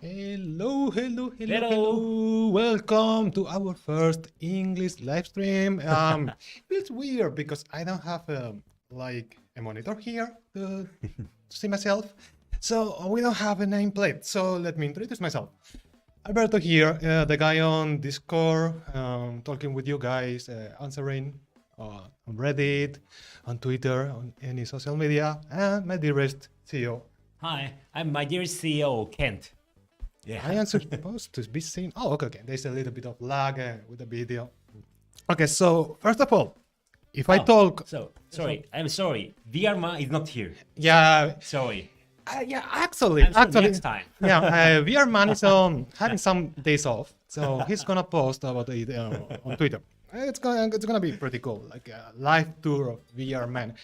Hello. Welcome to our first English live stream. It's weird because I don't have a monitor here to see myself. So we don't have a nameplate. So let me introduce myself. Alberto here, the guy on Discord, talking with you guys, answering on Reddit, on Twitter, on any social media, and my dearest CEO. Hi, I'm my dear CEO, Kent. Yeah. I am supposed to be seen. Oh, okay. There's a little bit of lag with the video. Okay, so first of all, if I talk, I'm sorry. VRMA is not here. yeah, Sorry. actually, I'm sure next time. yeah, VR Man is having some days off, so he's gonna post about it on Twitter. It's gonna be pretty cool, like a live tour of VR Man.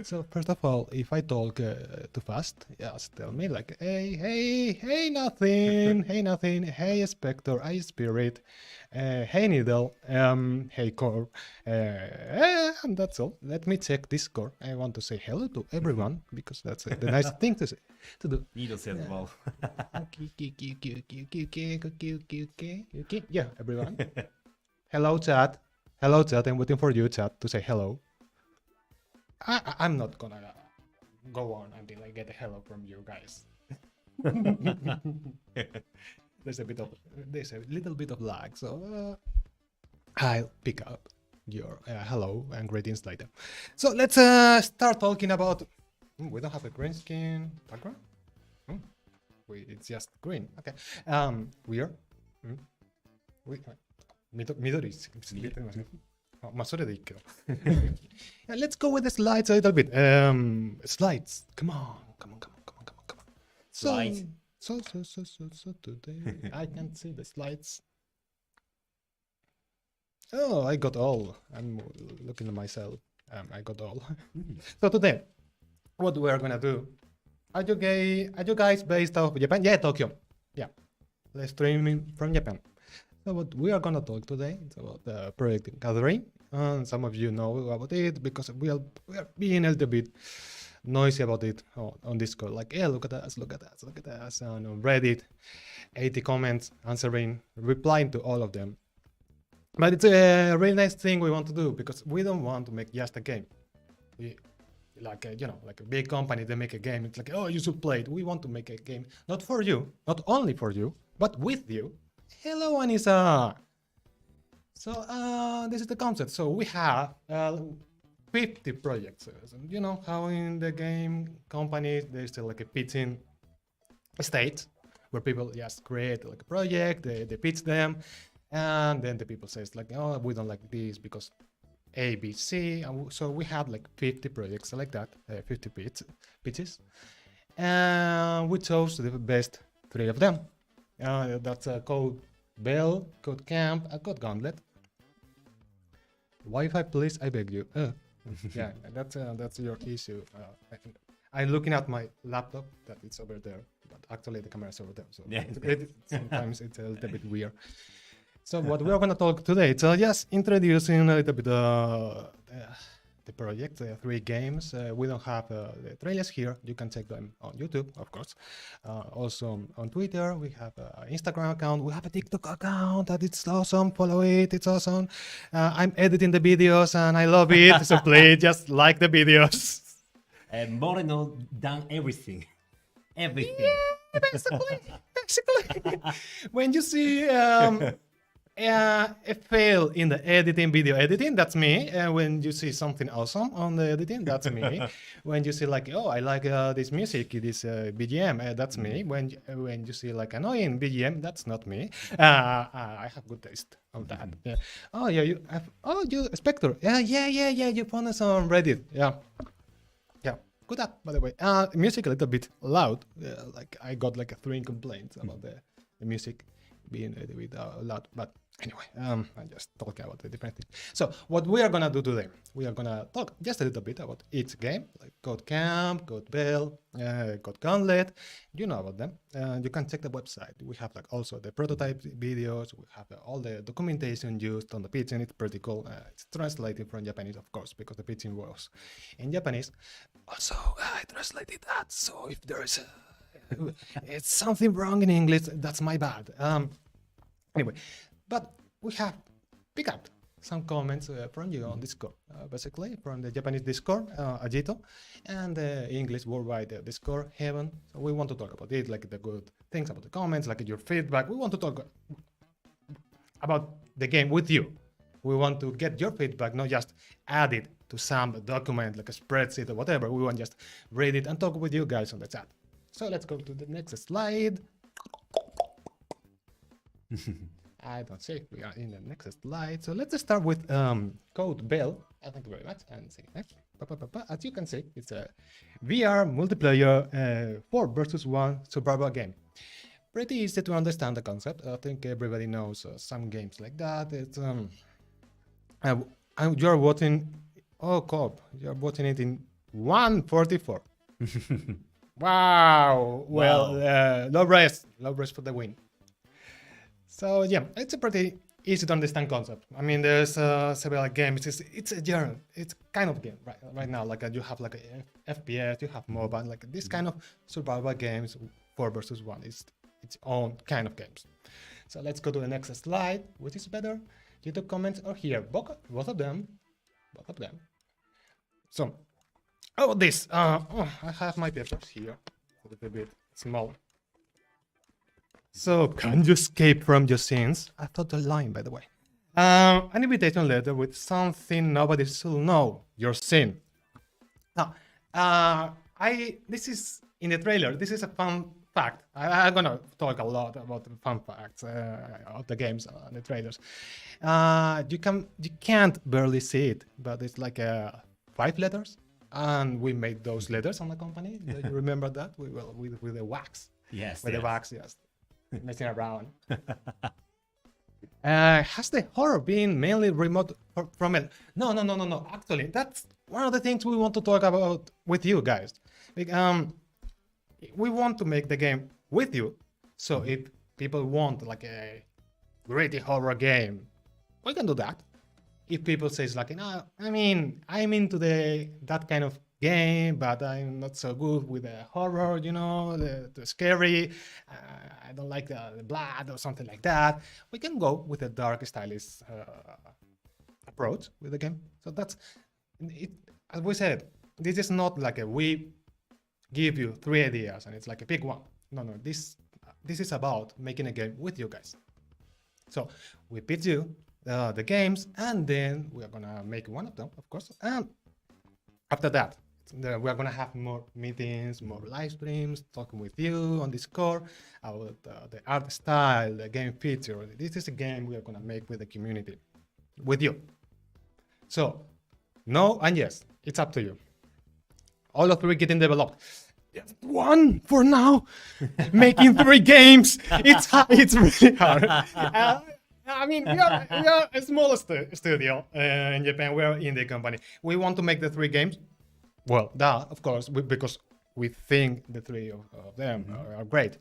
So first of all, if I talk too fast, just tell me like, hey, nothing, hey Spectre, hey Spirit, hey Needle, hey Core, and that's all. Let me check Discord. I want to say hello to everyone because that's the nice thing to say, to do. Needle says well. Okay. Yeah, everyone. Hello, chat. Hello, chat. I'm waiting for you, chat, to say hello. I'm not gonna go on until I get a hello from you guys. There's a little bit of lag, so I'll pick up your hello and greetings later. So let's start talking about. We don't have a green screen background. It's just green. Okay. Weird. Midori. Let's go with the slides a little bit. Slides. Come on. Slides. So today I can see the slides. Oh, I got all. I'm looking at myself. I got all. So today, what we are gonna do? Are you guys based out of Japan? Yeah, Tokyo. Yeah, let's streaming from Japan. So what we are gonna talk today is about the project gathering. Some of you know about it because we are being a little bit noisy about it on Discord. Like, yeah, look at us. And on Reddit, 80 comments, answering, replying to all of them. But it's a really nice thing we want to do because we don't want to make just a game. Like a big company, they make a game. It's like, oh, you should play it. We want to make a game, not for you, not only for you, but with you. Hello, Anissa. So this is the concept. So we have 50 projects. You know how in the game companies there's still like a pitching state where people just create like a project, they pitch them, and then the people says like, oh, we don't like this because A, B, C. And so we had like 50 projects like that, 50 pitches, and we chose the best 3 of them. That's Code Bell, Code Camp, Code Gauntlet. Wi-Fi, please, I beg you. Yeah, that's your issue. I think I'm looking at my laptop that it's over there, but actually the camera is over there. So Yeah. sometimes it's a little bit weird. So what we're gonna talk today, so just introducing a little bit the project, 3 games. We don't have the trailers here. You can check them on YouTube, of course. Also on Twitter, we have an Instagram account. We have a TikTok account that it's awesome. Follow it. It's awesome. I'm editing the videos and I love it. So please just like the videos. Moreno done everything. Everything. Yeah, basically. When you see a fail in the video editing, that's me. And when you see something awesome on the editing, that's me. When you see like, oh, I like this music, this BGM, that's me. When you see like annoying BGM, that's not me. I have good taste on that. Yeah. Oh yeah, you Spectre. Yeah. You found us on Reddit. Yeah. Good app, by the way. Music a little bit loud. Like I got like 3 complaints about the music being a little bit loud, but anyway, I'm just talking about the different things. So what we are gonna do today, we are gonna talk just a little bit about each game, like Code Camp, Code Bell, Code Gauntlet. You know about them. You can check the website. We have like also the prototype videos. We have all the documentation used on the pitching. It's pretty cool. It's translated from Japanese, of course, because the pitching was in Japanese. Also, I translated that. So if there is it's something wrong in English. That's my bad. Anyway, but we have picked up some comments from you on Discord, basically from the Japanese Discord, Ajito, and the English worldwide Discord, Heaven. So we want to talk about it, like the good things about the comments, like your feedback. We want to talk about the game with you. We want to get your feedback, not just add it to some document like a spreadsheet or whatever. We want just read it and talk with you guys on the chat. So let's go to the next slide. I don't see we are in the next slide. So let's start with Code Bell. Thank you very much. And see next. As you can see, it's a VR multiplayer 4 versus 1 survival game. Pretty easy to understand the concept. I think everybody knows some games like that. It's you're voting. Oh, Cobb, you're voting it in 144. Wow. Well, low rest for the win. So yeah, it's a pretty easy to understand concept. I mean, there's several games. It's a genre. It's kind of game right now. Like you have like a FPS, you have MOBA, like this kind of survival games. 4 versus 1 is its own kind of games. So let's go to the next slide. Which is better? YouTube comments or here? Both of them. Both of them. So, this. I have my papers here. A little bit small. So, can you escape from your sins? I thought the line, by the way. An invitation letter with something nobody should know. Your sin. Now, this is in the trailer. This is a fun fact. I'm gonna talk a lot about the fun facts of the games and the trailers. You can't barely see it, but it's like 5 letters, and we made those letters on the company. Do you remember that? We will with the wax. Yes. With the wax, yes. Messing around. Has the horror been mainly remote from it? No. Actually, that's one of the things we want to talk about with you guys. We want to make the game with you. So if people want like a gritty horror game, we can do that. If people say like, no, I mean, I'm into that kind of game, but I'm not so good with the horror, the scary. I don't like the blood or something like that. We can go with a dark, stylish approach with the game. So that's it. As we said, this is not like we give you 3 ideas and it's like a big one. No. This is about making a game with you guys. So we pitch you the games, and then we are gonna make one of them, of course. And after that, we are gonna have more meetings, more live streams, talking with you on Discord about the art style, the game feature. This is a game we are gonna make with the community, with you. So, no and yes, it's up to you. All of 3 getting developed. Just 1 for now. Making 3 games. It's really hard. I mean, we are a small studio in Japan. We are an indie company. We want to make the 3 games. Well, of course, because we think the 3 of them are great.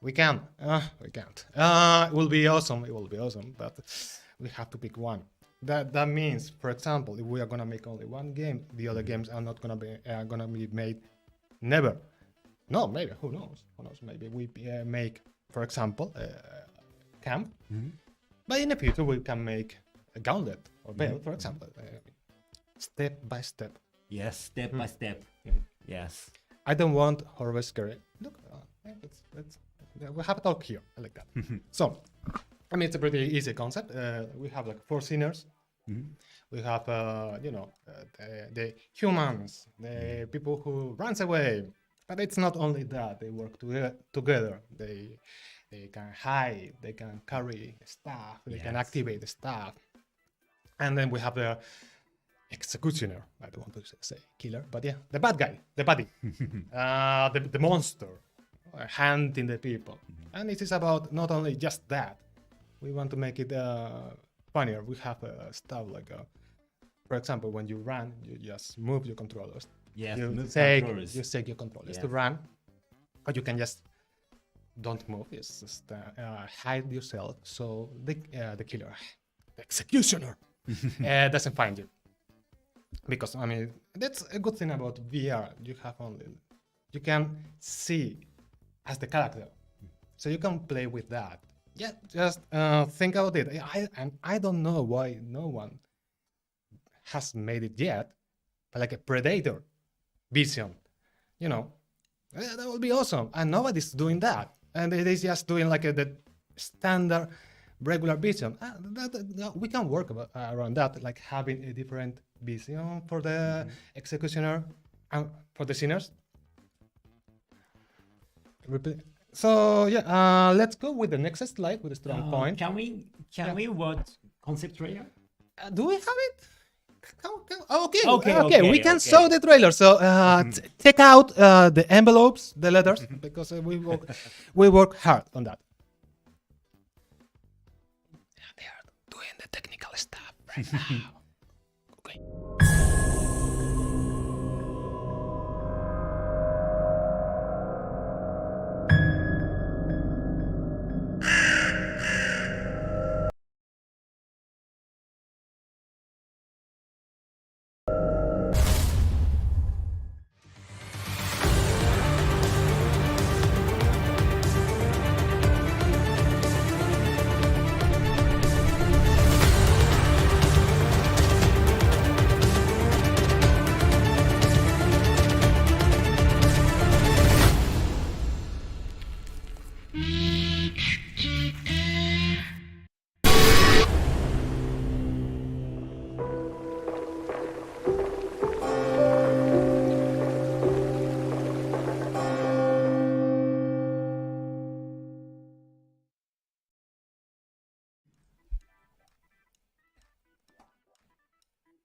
We can't. It will be awesome. But we have to pick one. That means, for example, if we are gonna make only 1 game, the other games are not gonna be made. Never. No, maybe. Who knows? Maybe we make, for example, Camp. But in the future, we can make a Gauntlet or Bell, for example. Step by step. Yes, step by step. Yes. I don't want horror scary. Look, we have a talk here. I like that. So, I mean, it's a pretty easy concept. We have like 4 sinners. We have, the humans, the people who runs away. But it's not only that. They work together. They can hide. They can carry stuff. They can activate the stuff. And then we have the executioner. I don't want to say killer, but yeah, the bad guy, the buddy, the monster, hunting the people. And it is about not only just that. We want to make it funnier. We have stuff like, for example, when you run, you just move your controllers. Yes, you take your controllers to run, but you can just don't move. It's just hide yourself, so the killer, the executioner, doesn't find you. Because I mean, that's a good thing about VR. You can see as the character. So you can play with that. Yeah, just think about it. And I don't know why no one has made it yet, but like a Predator vision, you know, that would be awesome. And nobody's doing that. And it is just doing like the standard regular vision. We can work around that, like having a different vision for the executioner and for the sinners. So yeah, let's go with the next slide with a strong point. Can we watch concept trailer? Do we have it? Okay, Okay, we can okay. show the trailer. So take out the envelopes, the letters, because we work hard on that. They are doing the technical stuff right now. Okay.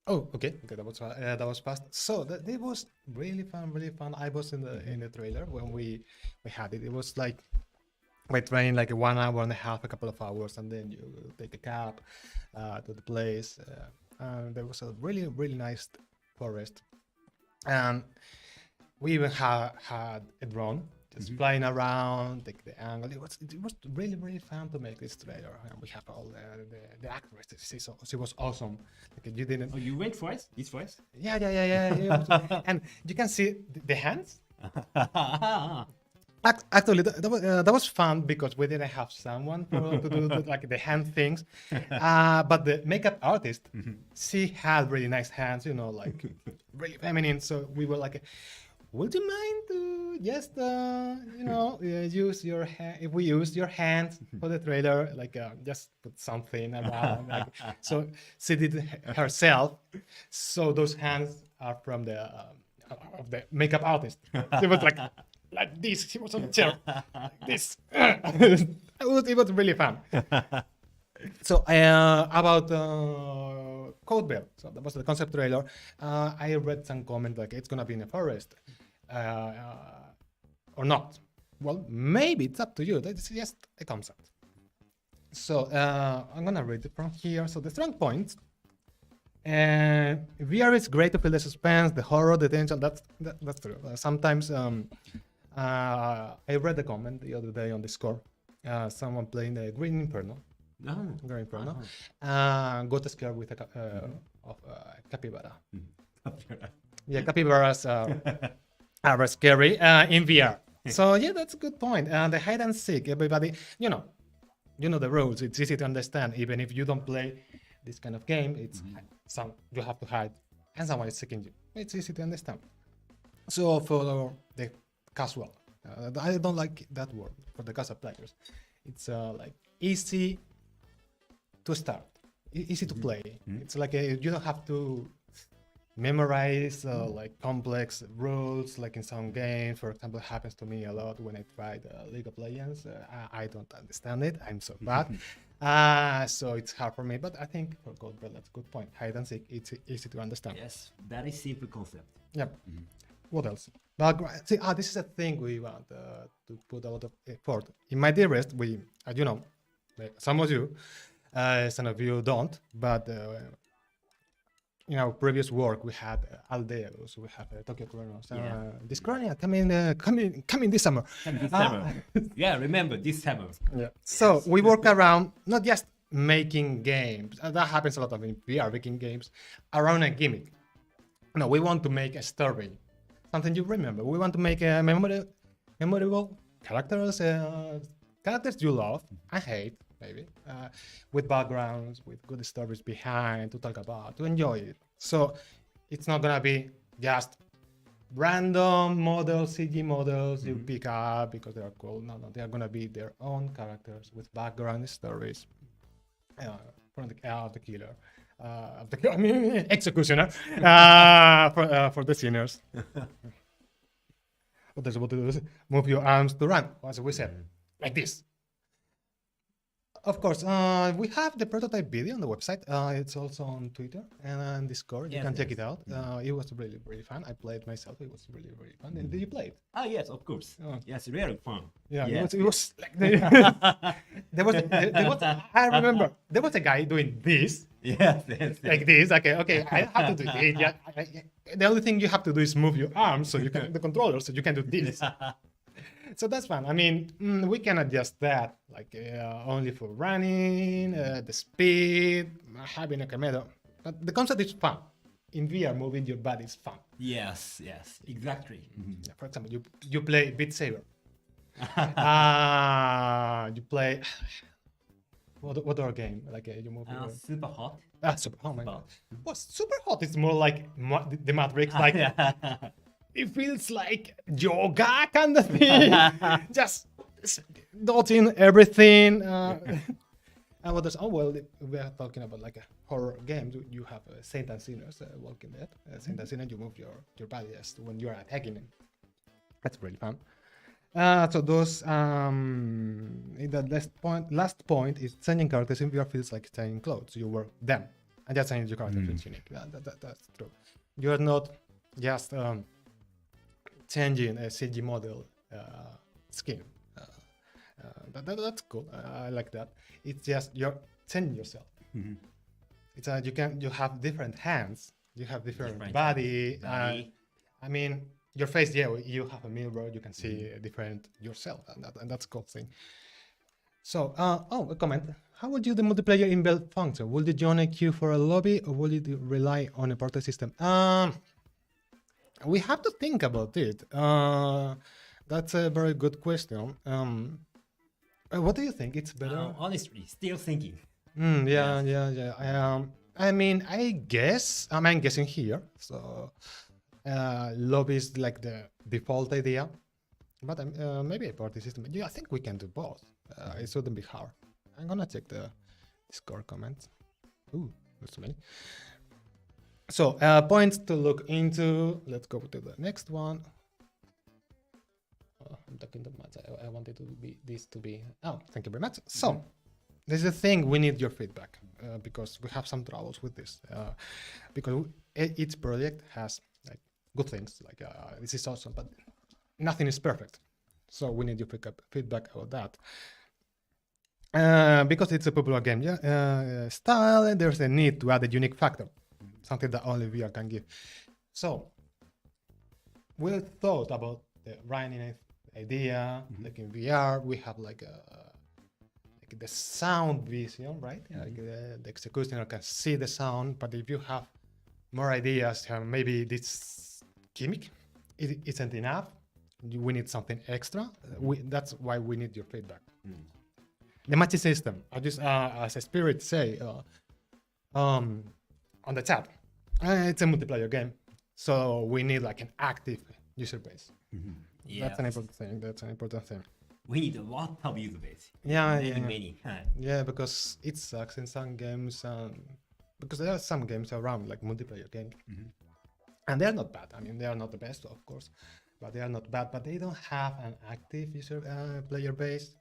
Oh, okay, that was fast. So it was really fun, really fun. I was in the trailer when we had it. It was like we train like 1 hour and a half, a couple of hours, and then you take a cab to the place. And there was a really nice forest, and we even had a drone just flying around, take the angle. It was really fun to make this trailer, and we have all the actors. She was awesome. Like you didn't. Oh, you wait for us? This for us? Yeah. And you can see the hands. Actually, that was fun because we didn't have someone to do like the hand things. But the makeup artist, she had really nice hands, you know, like really feminine. So we were like, would you mind to just, use your hand? If we use your hands for the trailer, like just put something around. Like, so she did herself. So those hands are from the of the makeup artist. It was like this. She was on the chair, like this. It was really fun. So about Code Veil, so that was the concept trailer. I read some comment like it's gonna be in a forest, or not. Well, maybe it's up to you. That's just a concept. So I'm gonna read it from here. So the strong points. VR is great to feel the suspense, the horror, the tension. That's true. Sometimes I read the comment the other day on Discord. Someone playing the Green Inferno. Green Inferno. Got scared with of capybara. Yeah, capybaras are scary in VR. So yeah, that's a good point. The hide and seek, everybody, you know the rules. It's easy to understand. Even if you don't play this kind of game, it's you have to hide, and someone is seeking you. It's easy to understand. So for the casual, I don't like that word for the casual players. It's like easy to start, easy to play. It's like you don't have to memorize like complex rules like in some games. For example, it happens to me a lot when I tried League of Legends. I don't understand it. I'm so bad. So it's hard for me. But I think for Code Veil, that's a good point. Hide and seek, it's easy to understand. Yes, that is simple concept. Yeah. What else? But see, this is a thing we want to put a lot of effort. In my dearest, we, some of you, some of you don't, but in our previous work, we had Aldeus, we have Tokyo Chronos. This Chronia coming this summer. Yeah, remember this summer. Yeah. So we work around not just making games. That happens a lot of in VR, making games around a gimmick. No, we want to make a story, something you remember. We want to make a memorable characters you love and hate, maybe, with backgrounds, with good stories behind to talk about, to enjoy it. So it's not gonna be just random models, CG models you pick up because they are cool. No, no, they are gonna be their own characters with background stories from the killer, I mean executioner, for the sinners. What does what to do is move your arms to run, as we said, like this. Of course, we have the prototype video on the website. It's also on Twitter and on Discord. You Yes, can check yes. it out. It was really, really fun. I played myself. It was really, really fun. And did you play it? Ah, yes, of course. Oh. Yes, really fun. Yeah, Yes, it was like there was. I remember there was a guy doing this, yes, yes. like this. Okay, I have to do it. Yeah, the only thing you have to do is move your arms so you can the controller so you can do this. So that's fun. I mean, we can adjust that like only for running, the speed, having a camera. But the concept is fun. In VR, moving your body is fun. Yes, yes, exactly. Yeah, for example, you play Beat Saber. You play what other game? Like you move. Super hot. Super. Oh my god. Hot. Well, Super Hot is more like the Matrix. Like Yeah. it feels like yoga kind of thing. Just dotting everything. And what does? Oh well, we are talking about like a horror game. You have Saint and Sinners, Walking Dead. Saint and Sinners, you move your body just when you are attacking it. That's really fun. So those in the last point is changing characters in VR feels like changing clothes. You wear them, and just changing your character feels unique. That's true. You are not just changing a CG model skin. That's cool. I like that. It's just you're changing yourself. It's you have different hands. You have different body. Body. I mean, your face. Yeah, you have a mirror. You can see different yourself, and that's a cool thing. So, a comment. How would you the multiplayer inbuilt function? Would you join a queue for a lobby, or would you rely on a portal system? We have to think about it. That's a very good question. What do you think? It's better? Honestly, still thinking. Yeah. I mean, I'm guessing here. So, lobby is like the default idea, but maybe a party system. Yeah, I think we can do both. It shouldn't be hard. I'm gonna check the Discord comments. Ooh, there's so many. So, points to look into. Let's go to the next one. Oh, I'm talking too much. I wanted to be this to be. Oh, thank you very much. So, this is the thing. We need your feedback because we have some troubles with this. Because each project has like good things. Like this is awesome, but nothing is perfect. So we need your feedback about that. Because it's a popular game, style, and there's a need to add a unique factor, something that only VR can give. So we thought about the running idea, like in VR, we have like the sound vision, right? Like the executioner can see the sound, but if you have more ideas, maybe this gimmick isn't enough. We need something extra. That's why we need your feedback. The matching system, I just as a spirit say on the chat, it's a multiplayer game, so we need like an active user base. Yeah. That's an important thing. We need a lot of user base. Yeah. Many. Yeah, because it sucks in some games, because there are some games around like multiplayer games, and they're not bad. I mean, they are not the best, of course, but they are not bad. But they don't have an active user player base.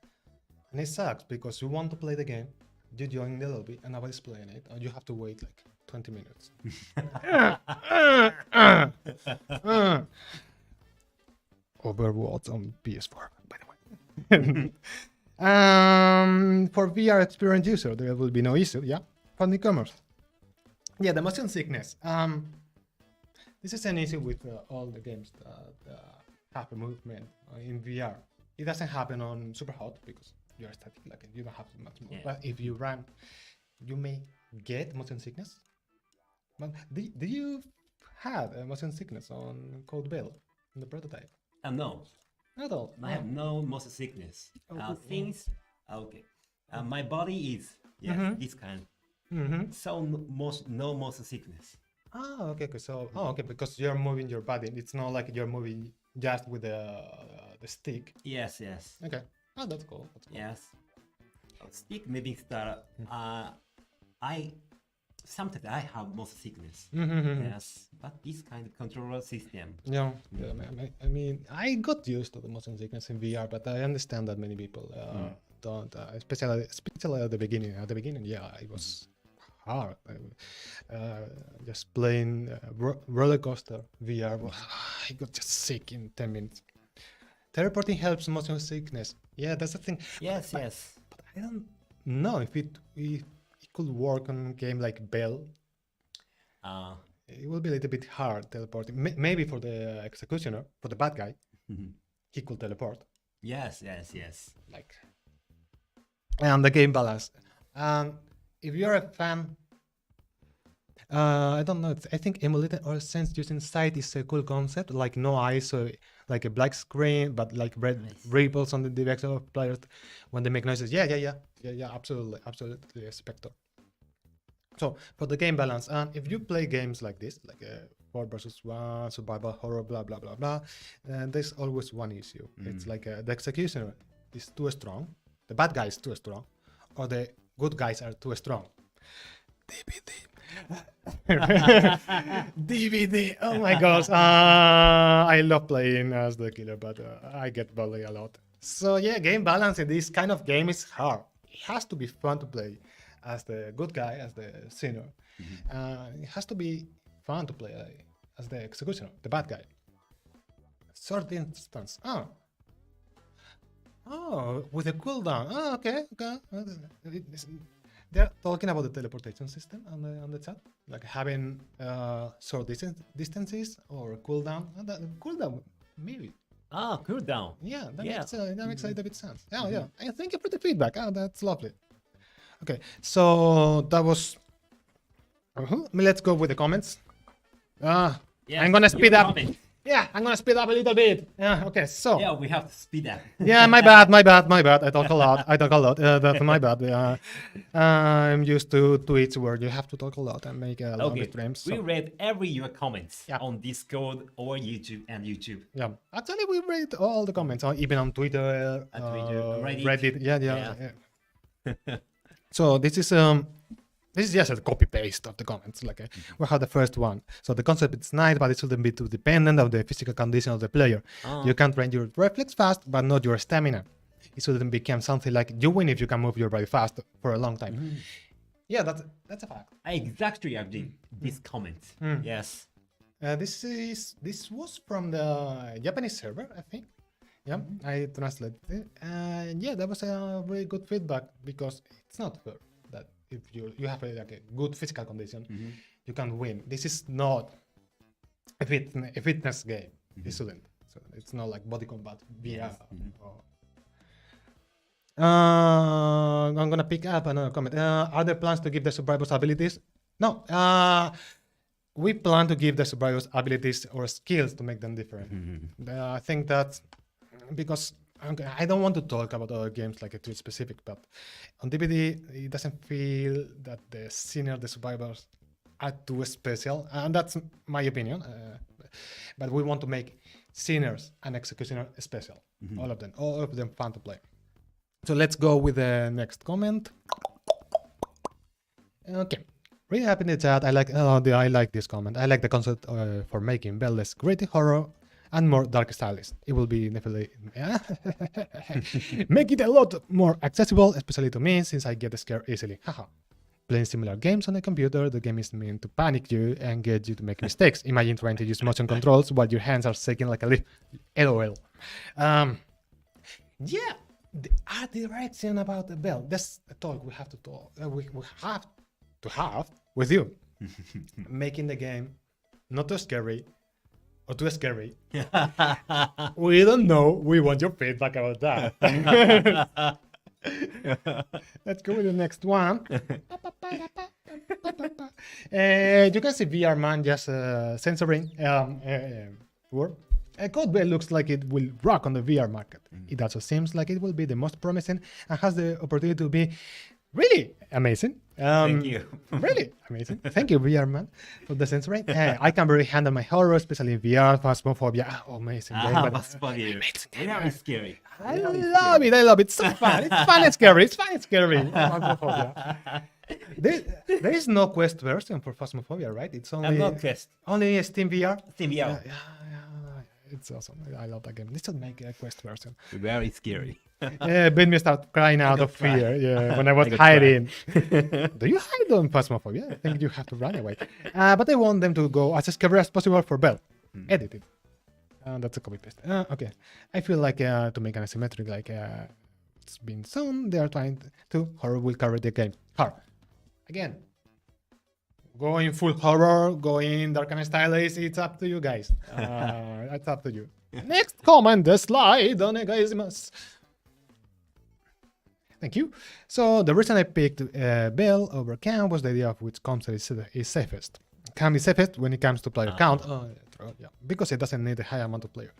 And it sucks because you want to play the game, you join the lobby, and nobody's playing it, and you have to wait like 20 minutes. Overwatch on PS4, by the way. For VR experienced user, there will be no issue. Yeah, for newcomers. Yeah, the motion sickness. This is an issue with all the games that have a movement in VR. It doesn't happen on Super Hot because you're static, like you don't have much more. Yeah. But if you run, you may get motion sickness. But do you have motion sickness on Code Veil in the prototype? No. Not all. I have no motion sickness. Things, okay. My body is this kind. So no motion sickness. Ah, okay, okay. So, okay, because you're moving your body. It's not like you're moving just with the stick. Yes, yes, Okay. Oh, that's cool. That's cool. yes. Stick moving star. I sometimes I have motion sickness. Yes, but this kind of controller system. Yeah, yeah, I mean, I got used to the motion sickness in VR, but I understand that many people don't, especially at the beginning. At the beginning, yeah, it was hard. Just playing roller coaster VR, I got just sick in 10 minutes. Teleporting helps motion sickness. Yeah, that's the thing. Yes, yes. But I don't know if it could work on a game like Bell. It will be a little bit hard teleporting. Maybe for the executioner, for the bad guy, he could teleport. Yes, yes, yes. Like, and the game balance. If you're a fan, I don't know. I think emulated or sense using sight is a cool concept. Like no eyes, so like a black screen, but like red ripples on the direction of players when they make noises. Yeah. Absolutely, Spectre. So for the game balance, if you play games like this, like 4 versus 1, survival horror, blah blah blah blah, there's always one issue. It's like the executioner is too strong, the bad guy is too strong, or the good guys are too strong. DVD. Oh my gosh. I love playing as the killer, but I get bullied a lot. So yeah, game balance in this kind of game is hard. It has to be fun to play as the good guy, as the sinner. It has to be fun to play as the executioner, the bad guy. Short instance. Oh, with a cooldown. Oh, okay. They're talking about the teleportation system on the chat, like having short distances or cooldown. Cooldown, maybe. Cooldown. Yeah, that makes a little bit sense. Yeah. And thank you for the feedback. That's lovely. Okay, so that was. Let's go with the comments. I'm gonna speed up. Comment. Yeah, I'm gonna speed up a little bit. Yeah, okay, so. Yeah, we have to speed up. Yeah, my bad. I talk a lot. That's my bad. I'm used to tweets where you have to talk a lot and make a long streams. We read every your comments Yeah. on Discord or YouTube and YouTube. Yeah, actually, we read all the comments, even on Twitter, Reddit. Yeah. So this is just a copy paste of the comments. Like we have the first one. So the concept is nice, but it shouldn't be too dependent on the physical condition of the player. You can train your reflex fast, but not your stamina. It shouldn't become something like you win if you can move your body fast for a long time. Yeah, that's a fact. I exactly agree this comment. Yes. This was from the Japanese server, I think. Yeah, I translated it. And yeah, that was a really good feedback because it's not fair that if you have a good physical condition, you can win. This is not a fitness game. It shouldn't. So it's not like body combat VR. I'm gonna pick up another comment. Are there plans to give the survivors abilities? No. We plan to give the survivors abilities or skills to make them different. I think that's because I don't want to talk about other games like too specific, but on DVD it doesn't feel that the survivors are too special, and that's my opinion. But we want to make sinners and executioner special, all of them fun to play. So let's go with the next comment. Okay, really happy in the chat. I like this comment. I like the concept for making Bell less gritty horror and more dark stylish. It will be definitely make it a lot more accessible, especially to me since I get scared easily. Haha. Playing similar games on the computer, the game is meant to panic you and get you to make mistakes. Imagine trying to use motion controls while your hands are shaking like a leaf. LOL. Yeah, the art direction about the Bell. That's a talk we have to talk. We have to have with you, making the game not too scary. Or too scary. We don't know. We want your feedback about that. Let's go with the next one. You can see VR Man just censoring word. Code Veil looks like it will rock on the VR market. It also seems like it will be the most promising and has the opportunity to be really amazing. Thank you. Really amazing. Thank you, VR man, for the sense, right? I can really handle my horror, especially in VR. Phasmophobia, amazing game. but- Phasmophobia. Very scary. I love it. I love it. It's so fun. It's fun and scary. It's fun and scary. Phasmophobia. There is no Quest version for Phasmophobia, right? It's I'm only not Quest. only Steam VR. Steam VR. Yeah. It's awesome. I love that game. They should make a Quest version. Very scary. Made me start crying out of cry. fear. Yeah, when I was I got hiding. Do you hide on Phasmophobia? I think you have to run away. But I want them to go as scary as possible for Bell. Edit it. That's a copy paste. Okay. I feel like to make an asymmetric, like it's been shown, they are trying to horror will carry the game. Horror. Again. Going full horror, going dark and stylish, it's up to you guys. It's up to you. Next comment, the slide, onegaishimasu. Thank you. So the reason I picked Bell over Cam was the idea of which concept is safest. Cam is safest when it comes to player count. Yeah, because it doesn't need a high amount of player.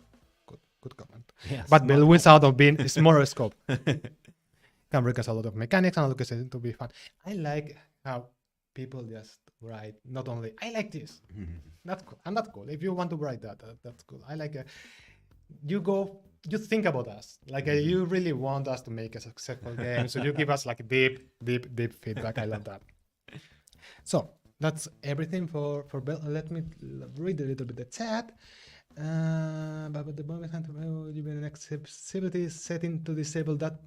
Good comment. Yes, But Bell wins out of being smaller scope. Cam has a lot of mechanics and allocates it to be fun. I like how people just write not only I like this. That's cool. And that's cool. If you want to write that, that's cool. I like you think about us. Like you really want us to make a successful game. So you give us like deep feedback. I love that. So that's everything for Bell. Let me read a little bit the chat. But the moment you an accessibility setting to disable that.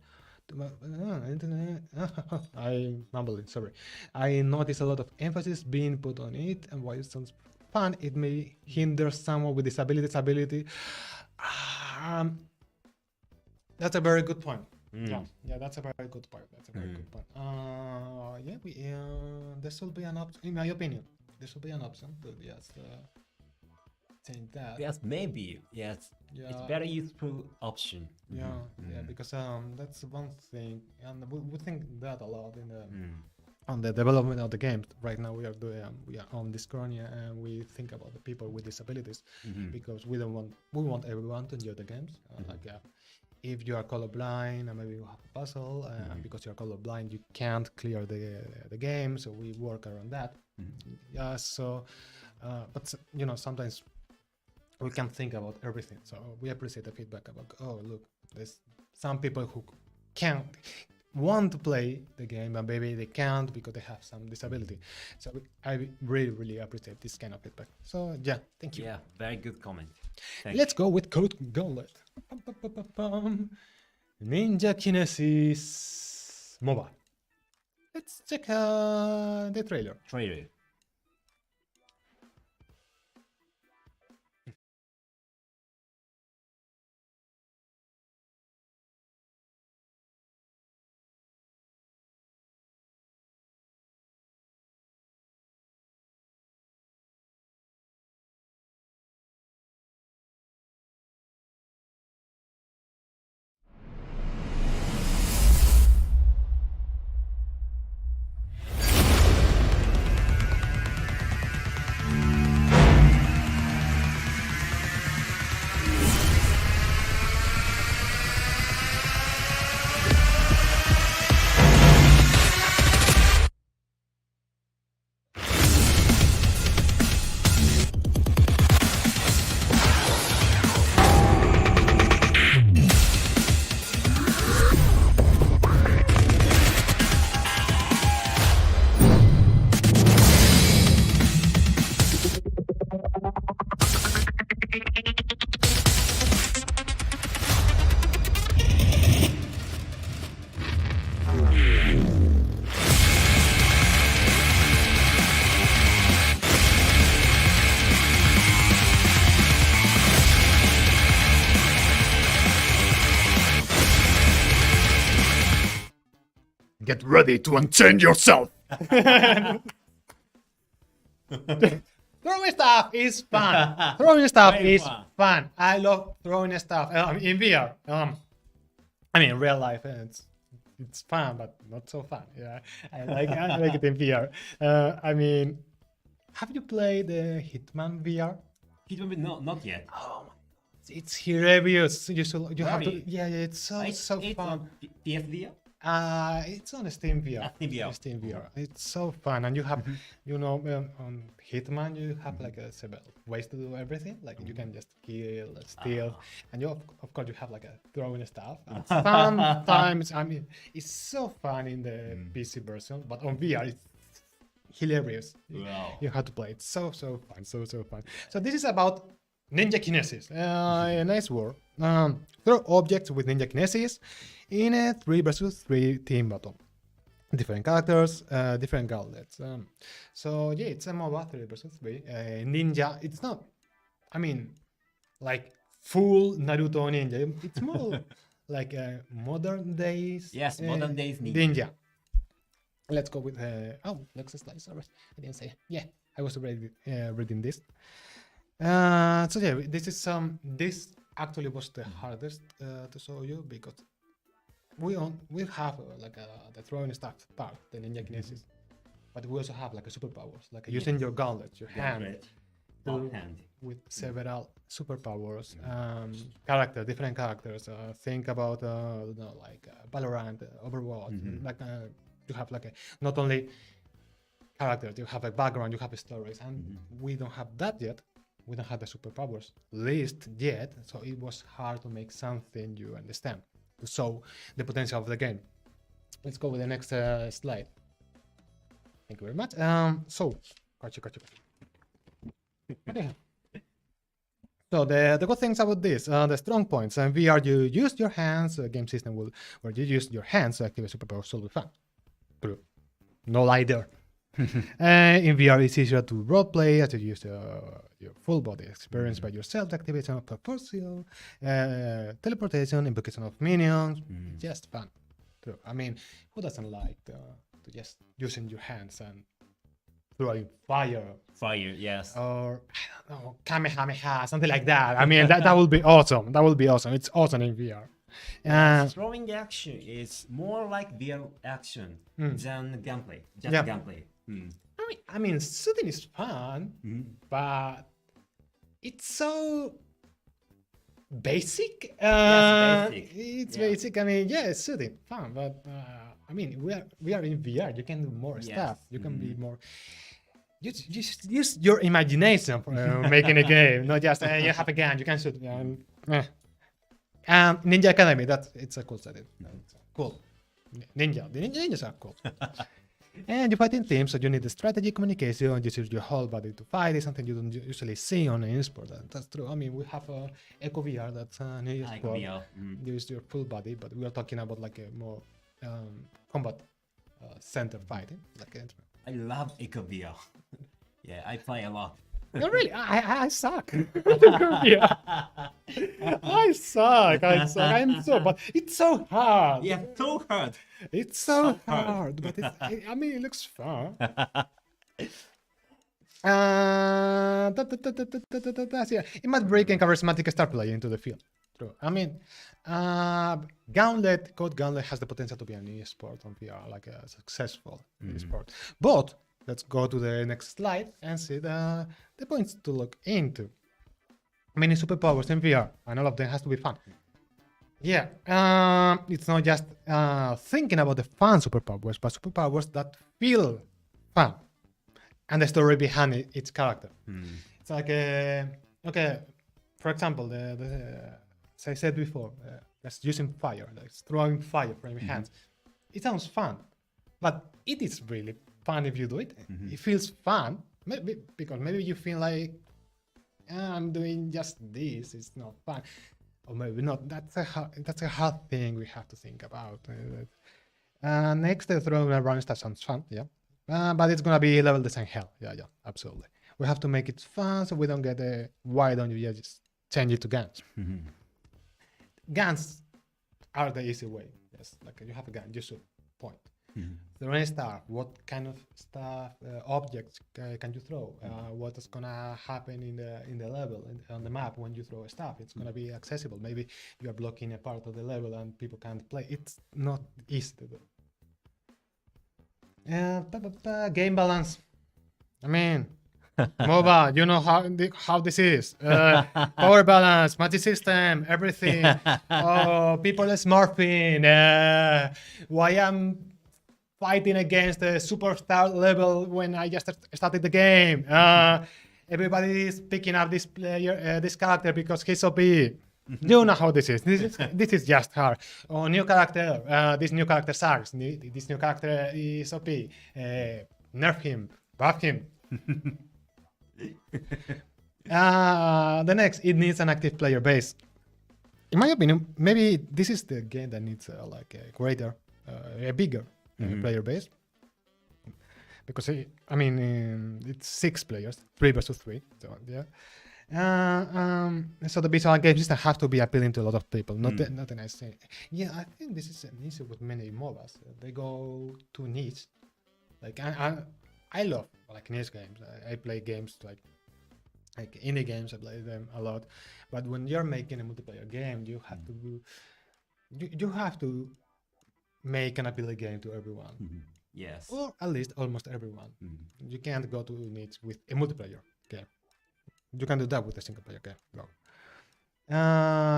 I mumbling, sorry. I notice a lot of emphasis being put on it, and while it sounds fun, it may hinder someone with disability. That's a very good point. Yeah, that's a very good point. That's a very good point. There should be an option, in my opinion. There should be an option to just change that. Yes, maybe. Yes. Yeah. It's very useful option. Yeah, because that's one thing, and we think that a lot in the on the development of the games. Right now, we are on Discordia, and we think about the people with disabilities because we want everyone to enjoy the games. If you are colorblind and maybe you have a puzzle, because you are colorblind, you can't clear the game. So we work around that. Yeah. So, but sometimes we can think about everything. So we appreciate the feedback about, oh, look, there's some people who want to play the game, but maybe they can't because they have some disability. So I really appreciate this kind of feedback. So yeah, thank you. Yeah, very good comment. Let's go with Code Gauntlet. Ninja Kinesis MOBA. Let's check the trailer. Get ready to unchain yourself. Throwing stuff is fun. Throwing stuff Very is fun. fun. I love throwing stuff in VR. I mean, in real life, it's fun, but not so fun. Yeah, I like it in VR. I mean, have you played the Hitman VR? No, not yet. Oh my, it's hilarious. You have to, Really? yeah, it's so It's fun. on PSVR. It's on Steam VR. Steam VR. Steam VR. It's so fun, and you have, on Hitman, you have like several ways to do everything. Like you can just kill, steal, and of course, you have like a throwing stuff. And sometimes, I mean, it's so fun in the PC version, but on VR, it's hilarious. Wow. You have to play it. So fun, so fun. So this is about Ninja Kinesis. A nice word. Throw objects with Ninja Kinesis in a 3 versus 3 team battle. Different characters, different gauntlets. So yeah, it's a MOBA 3 versus 3. Ninja. It's not. I mean, like full Naruto ninja. It's more like modern days. Yes, modern days ninja. Let's go with next slide. Sorry, I didn't say. Yeah, I was already reading this. So yeah, this actually was the hardest to show you because we have the throwing stuff part, the Ninja Kinesis, but we also have like a superpowers, like using your gauntlets, your hand, with several superpowers, different characters. Think about like Valorant, Overwatch, like you have like not only characters, you have like background, you have stories, and we don't have that yet. We don't have the superpowers list yet, so it was hard to make something you understand to show the potential of the game. Let's go with the next slide. Thank you very much. So, so the good things about this, the strong points. And VR, you use your hands. The game system where you use your hands to activate superpowers will be fun. True. No lie there. In VR, it's easier to roleplay as you use your full body experience by yourself, activation of proportional, teleportation, invocation of minions, just fun. True. I mean, who doesn't like to just using your hands and throwing fire? Fire, yes. Or, I don't know, Kamehameha, something like that. I mean, that would be awesome. That would be awesome. It's awesome in VR. Throwing action is more like VR action than gameplay. Just Yeah. gameplay. I mean, shooting is fun, but it's so basic. Yes, basic. It's Yeah. basic. I mean, yeah, it's shooting fun, but I mean, we are in VR. You can do more stuff. You can be more. Just use your imagination for making a game, not just you have a gun, you can shoot. Ninja Academy, it's a cool setting. Cool. The ninjas are cool. And you fight in teams, so you need the strategy, communication, you use your whole body to fight. It's something you don't usually see on an esport. That's true. I mean, we have Echo VR, that's an esport. You use your full body, but we are talking about like a more combat center fighting. I love Echo VR. Yeah, I play a lot. No, really, I suck. Yeah. I suck. I'm so, but it's so hard. Yeah, so hard. It's so hard, but I mean, it looks fun. Yeah. It might bring a charismatic star player into the field. True. I mean, Code Gauntlet has the potential to be an esport on VR, like a successful esport. But let's go to the next slide and see the points to look into. Many superpowers in VR, and all of them has to be fun. Yeah, it's not just thinking about the fun superpowers, but superpowers that feel fun, and the story behind its character. It's like okay, for example, as I said before, that's using fire, like throwing fire from your hands. It sounds fun, but it is really fun if you do it. It feels fun, maybe because maybe you feel like I'm doing just this. It's not fun, or maybe not. That's a hard thing we have to think about. Next, the throwing around stuff sounds fun, yeah, but it's gonna be level design hell. Yeah, absolutely. We have to make it fun so we don't get why don't you just change it to guns? Guns are the easy way. Yes, like you have a gun, you shoot, point. Throwing stuff, what kind of stuff, objects can you throw? What is gonna happen in the level on the map when you throw stuff? It's gonna be accessible. Maybe you are blocking a part of the level and people can't play. It's not easy to do. Game balance. I mean, MOBA, you know how this is. Power balance, magic system, everything. People smurfing. Why I'm fighting against the superstar level when I just started the game. Everybody is picking up this player, this character because he's OP. You know how this is. This is just hard. Oh, new character. This new character sucks. This new character is OP. Nerf him. Buff him. The next, it needs an active player base. In my opinion, maybe this is the game that needs like a greater, a bigger player base. Because it's 6 players, 3 versus 3. So yeah. So the visual game system have to be appealing to a lot of people. Not a nice thing. Yeah, I think this is an issue with many MOBAs. They go too niche. Like I love like niche games. I play games like indie games. I play them a lot. But when you're making a multiplayer game, you have to you have to make an appealing game to everyone. Yes. Or at least almost everyone. You can't go to niche with a multiplayer game. You can do that with a single player game. No.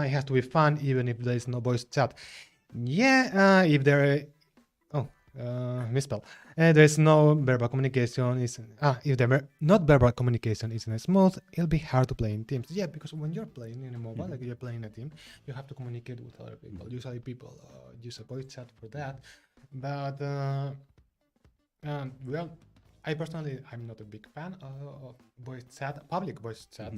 It has to be fun even if there is no voice chat. Yeah, if there misspell. There's no verbal communication. If the not verbal communication isn't smooth, it'll be hard to play in teams. Yeah, because when you're playing in a mobile, like you're playing a team, you have to communicate with other people. Usually people use a voice chat for that. But well, I personally, I'm not a big fan of voice chat, public voice chat.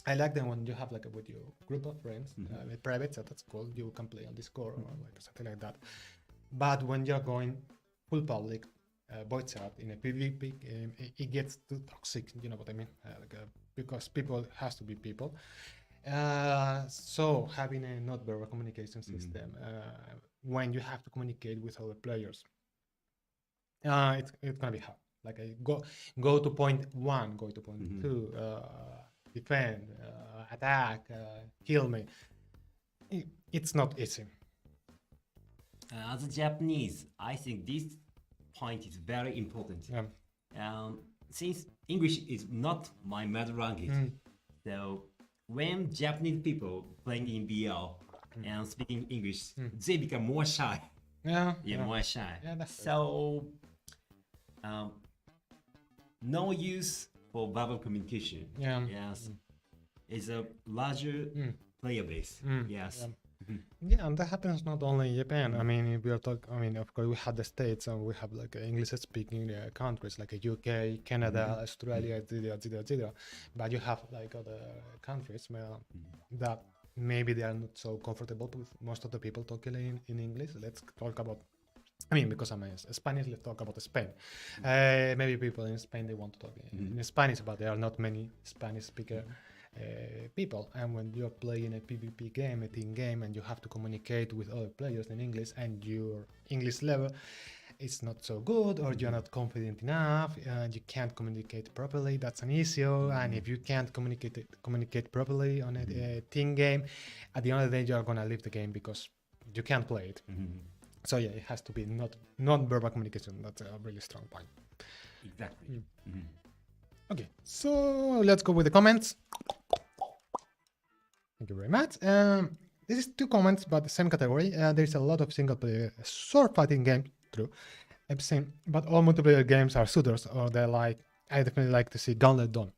I like them when you have like with your group of friends, a private chat, that's cool. You can play on Discord or like something like that. But when you're going full public voice chat in a PvP game, it gets too toxic. You know what I mean? Because people has to be people. So having a not verbal communication system when you have to communicate with other players, it's gonna be hard. Like go to point 1, go to point 2, defend, attack, kill me. It's not easy. As a Japanese, I think this point is very important. Since English is not my mother language, so when Japanese people playing in BL and speaking English, they become more shy. More shy. Yeah, that's so no use for verbal communication. Yes, it's a larger player base. Yes. Yeah, and that happens not only in Japan. I mean, if we are talking, of course, we have the States and we have like English-speaking countries like UK, Canada, Australia, etc. But you have like other countries that maybe they are not so comfortable with most of the people talking in English. Let's talk about. Because I'm Spanish, let's talk about Spain. Maybe people in Spain, they want to talk in Spanish, but there are not many Spanish speaker people. And when you're playing a PvP game, a team game, and you have to communicate with other players in English, and your English level is not so good, or you're not confident enough, you can't communicate properly, that's an issue. And if you can't communicate properly on a team game, at the end of the day, you're going to leave the game because you can't play it. So yeah, it has to be non-verbal communication. That's a really strong point. Exactly. Okay, so let's go with the comments. Thank you very much. This is 2 comments, but the same category. There's a lot of single-player sword fighting games, true, I've seen, but all multiplayer games are shooters, or I definitely like to see Gauntlet Dawn.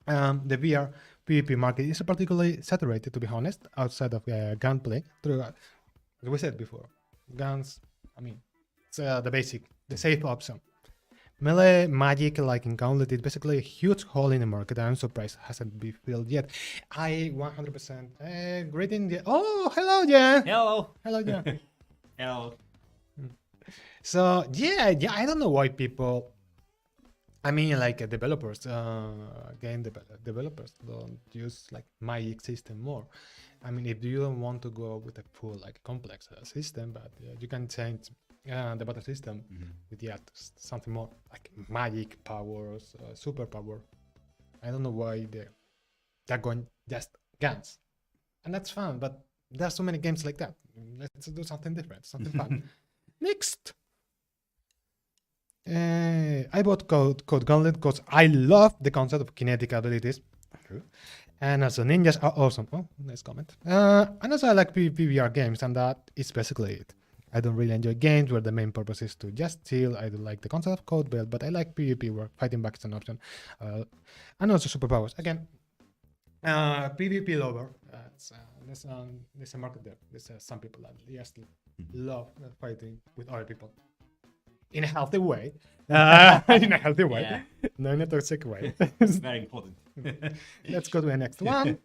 The VR PvP market is particularly saturated, to be honest, outside of gunplay. True, as we said before. Guns, it's the basic, the safe option. Melee magic, like in Gauntlet, is basically a huge hole in the market. I'm surprised it hasn't been filled yet. I 100% agree in the. Oh, hello, Jan. Hello, Jan. Hello. So yeah, I don't know why people. Developers, game developers don't use like magic system more. If you don't want to go with a full complex system, but you can change the battle system with something more like magic powers, superpower. I don't know why they're going just guns, and that's fun. But there's so many games like that. Let's do something different, something fun. Next. I bought Code Gauntlet because I love the concept of kinetic abilities. True. And also ninjas are awesome. Oh, nice comment. And also I like PvR games, and that is basically it. I don't really enjoy games where the main purpose is to just chill. I do like the concept of code build, but I like PvP where fighting back is an option. And also superpowers. Again, PvP lover. There's a market there. There's some people that just love fighting with other people in a healthy way. In a healthy way, Yeah. no, in a toxic way. It's very important. Let's go to the next one.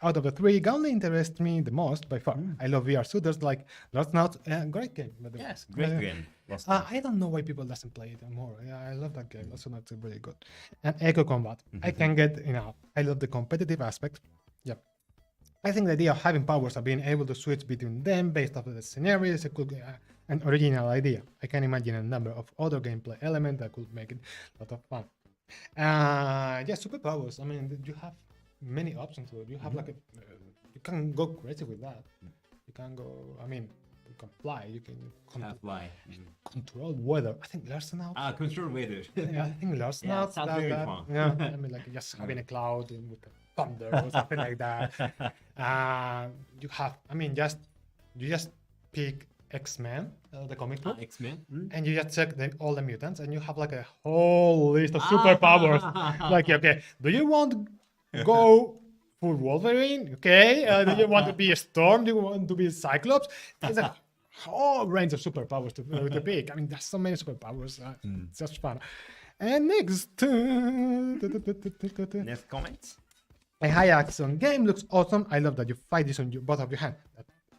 Out of the three, Gauntlet interests me the most by far. I love VR shooters like Lost Notes. Great game. By the way. Yes, great game. Lost I don't know why people doesn't play it anymore. Yeah, I love that game. Lost Notes is really good. And Echo Combat. I can get enough. I love the competitive aspect. Yeah. I think the idea of having powers and being able to switch between them based off of the scenario is an original idea. I can imagine a number of other gameplay elements that could make it a lot of fun. Yeah, superpowers. I mean, you have many options to it. You have you can go crazy with that. You can go, I mean, you can fly, you can Fly. control weather. I think Larsen out. Control weather. Yeah, I think Larsen Yeah, out. sounds very fun. Yeah, I mean, like just having a cloud with thunder or something like that. You have, I mean, you just pick X-Men, the comic book, X-Men. and you just check all the mutants, and you have like a whole list of superpowers. Like, okay, do you want to go for Wolverine? Okay, do you want to be a Storm? Do you want to be a Cyclops? There's a whole range of superpowers to pick. I mean, there's so many superpowers. It's just fun. And next, Next comment. a high action game looks awesome. I love that you fight this on both of your hands.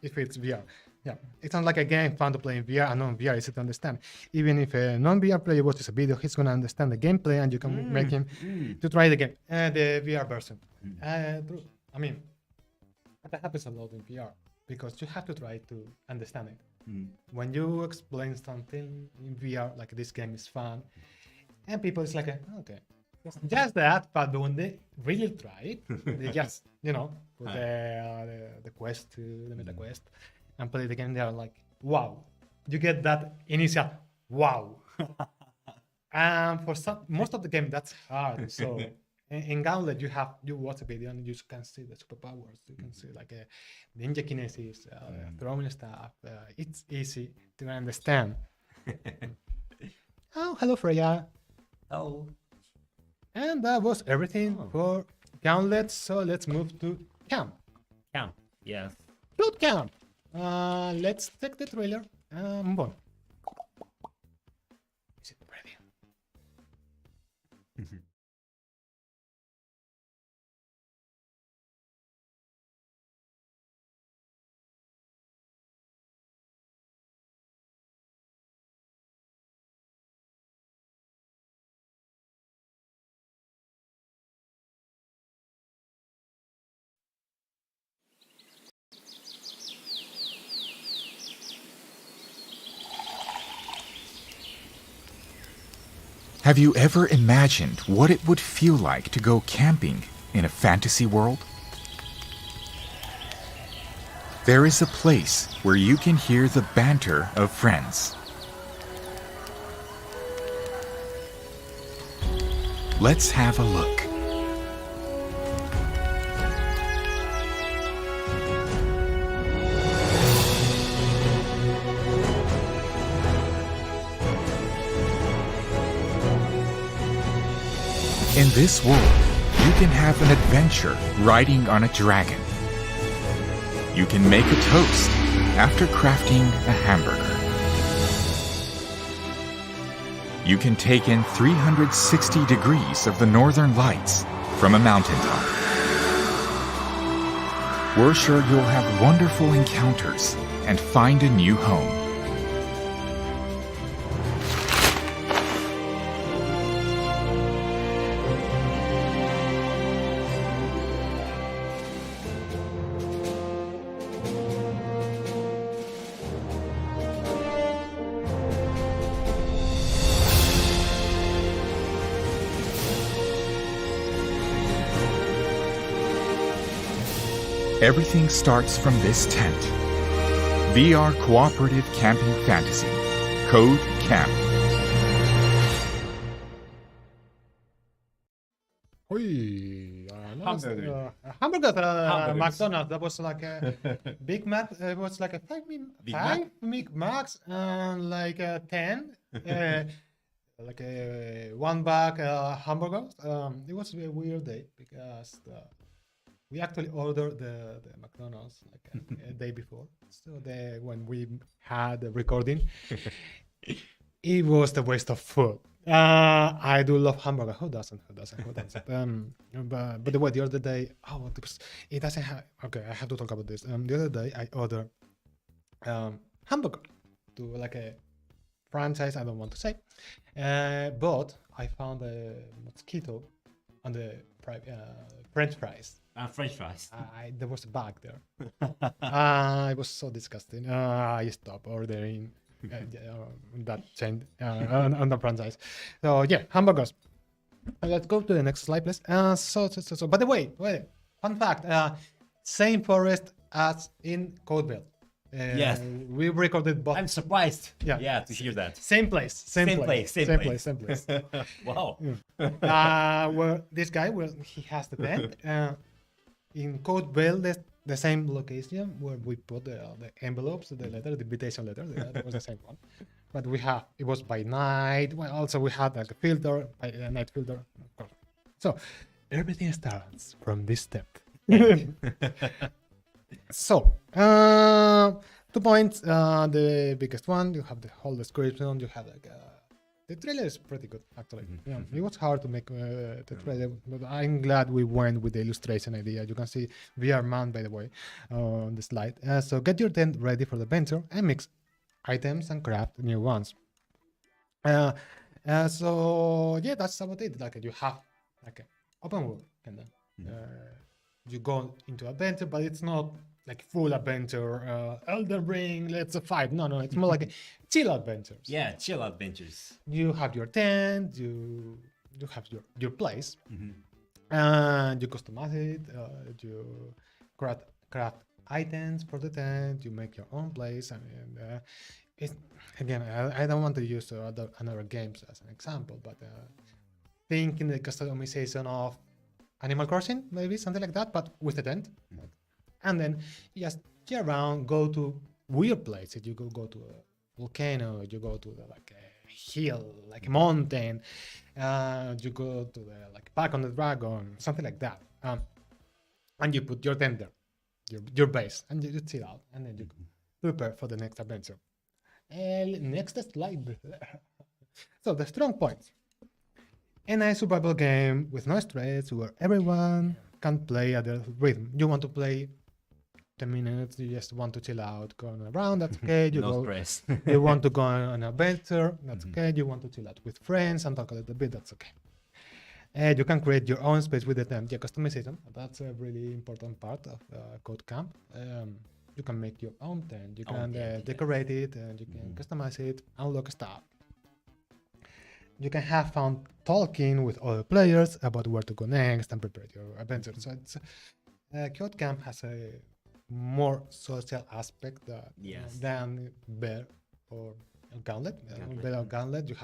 If it's VR. Yeah, it sounds like a game fun to play in VR and non-VR easy to understand. Even if a non-VR player watches a video, he's gonna understand the gameplay and you can make him to try the game. The VR version. True. I mean, that happens a lot in VR because you have to try to understand it. When you explain something in VR, like this game is fun, and people is like, okay, just that. But when they really try it, they just put the quest to the meta quest and play the game. They are like, wow, you get that initial wow. And for most of the game, that's hard. So in Gauntlet, you watch a video and you can see the superpowers. You can see like ninja kinesis, throwing stuff. It's easy to understand. Oh, hello Freya. Oh. And that was everything for Gauntlet. So let's move to Camp. Camp. Yes. Boot Camp. Let's take the trailer and move on. Is it ready? Have you ever imagined what it would feel like to go camping in a fantasy world? There is a place where you can hear the banter of friends. Let's have a look. In this world, you can have an adventure riding on a dragon. You can make a toast after crafting a hamburger. You can take in 360 degrees of the northern lights from a mountaintop. We're sure you'll have wonderful encounters and find a new home. Everything starts from this tent. VR cooperative camping fantasy, Code Camp. Oi, Hamburger. Hamburger, Hamburgers. McDonald's. That was like a Big Mac. It was like a Big five Big Macs and like 10, like a one bag hamburgers. It was a weird day because we actually ordered the McDonald's like a day before. So when we had the recording, it was the waste of food. I do love hamburger. Who doesn't? But the way the other day, it doesn't have. Okay, I have to talk about this. The other day I ordered hamburger to like a franchise. I don't want to say, but I found a mosquito on the French fries. French fries. There was a bag there. It was so disgusting. I stopped ordering. That chain on the franchise. So yeah, hamburgers. Let's go to the next slide, please. So. By the way, fun fact: same forest as in Codeville. Yes. We recorded both. I'm surprised. Yeah. To hear that. Same place. Same place. Wow. Where this guy, he has the band. In Codeville, there's the same location where we put the envelopes, the letter, the invitation letter. That was the same one. But it was by night. Well, also we had like a filter, a night filter, of course. So everything starts from this step. So 2 points. The biggest one, you have the whole description. You have like the trailer is pretty good actually. Yeah, it was hard to make the trailer, but I'm glad we went with the illustration idea. You can see VR Man, by the way, on the slide. So get your tent ready for the adventure and mix items and craft new ones. So yeah, that's about it. Like you have like an open world kind of. You go into adventure, but it's not like full adventure. Elden Ring, let's fight. No, it's more like a chill adventures. Yeah, chill adventures. You have your tent. You have your place, and you customize it. You craft items for the tent. You make your own place. It's again, I don't want to use another games as an example, but think in the customization of Animal Crossing, maybe something like that, but with a tent. And then you just get around, go to weird places. You go to a volcano, you go to like a hill, like a mountain, you go to the like Back on the Dragon, something like that. And you put your tent there, your base, and you chill out, and then you prepare for the next adventure. Next slide. So the strong points. A nice survival game with no stress where everyone can play at their rhythm. You want to play 10 minutes, you just want to chill out, going around, that's okay. Stress. You want to go on an adventure, that's okay. You want to chill out with friends and talk a little bit, that's okay. You can create your own space with the tent. Yeah, customization, that's a really important part of Code Camp. You can make your own tent, you can decorate it, and you can customize it, unlock stuff. You can have fun talking with other players about where to go next and prepare your adventure. So it's Code Camp has a more social aspect than Bear or Gauntlet. Bear or Gauntlet, you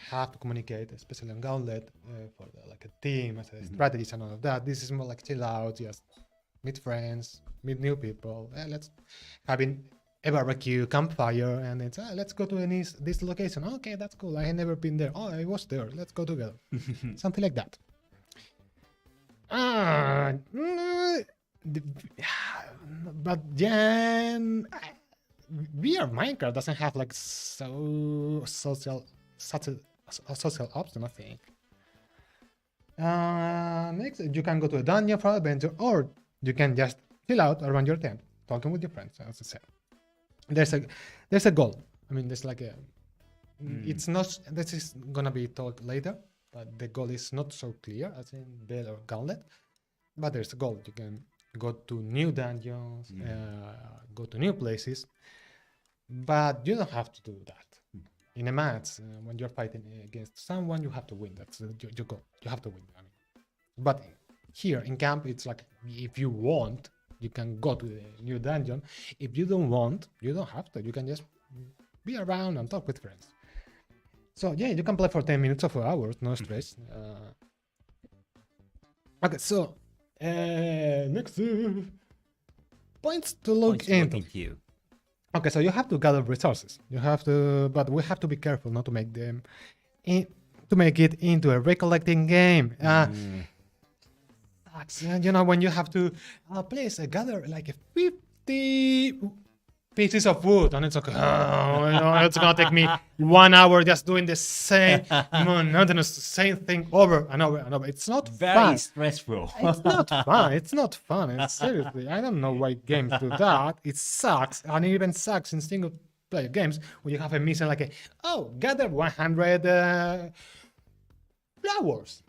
have to communicate, especially on Gauntlet, for like a team, as a strategies and all of that. This is more like chill out, just meet friends, meet new people. Let's having a barbecue, campfire, and it's let's go to this location. Okay, that's cool. I had never been there. Oh, I was there. Let's go together. Something like that. But then VR Minecraft doesn't have like such a social option, I think. Next, you can go to a dungeon for adventure, or you can just chill out around your tent, talking with your friends, as I said. There's a goal. I mean, there's like a. It's not. This is gonna be talked later, but the goal is not so clear as in Bell or Gauntlet. But there's a goal. You can go to new dungeons, go to new places, but you don't have to do that. In a match, when you're fighting against someone, you have to win. That's your goal. You have to win. I mean, but here in camp, it's like if you want, you can go to the new dungeon. If you don't want, you don't have to. You can just be around and talk with friends. So yeah, you can play for 10 minutes or for hours, no stress. Okay, so next points to look into. Okay, so you have to gather resources. You have to, but we have to be careful not to make them to make it into a recollecting game. You know, when you have to please gather like 50 pieces of wood, and it's like, oh, you know, it's gonna take me 1 hour just doing the same monotonous same thing over and over and over. It's not very fun. stressful. It's not fun. It's not fun. It's seriously, I don't know why games do that. It sucks, and it even sucks in single player games where you have a mission like gather 100 flowers.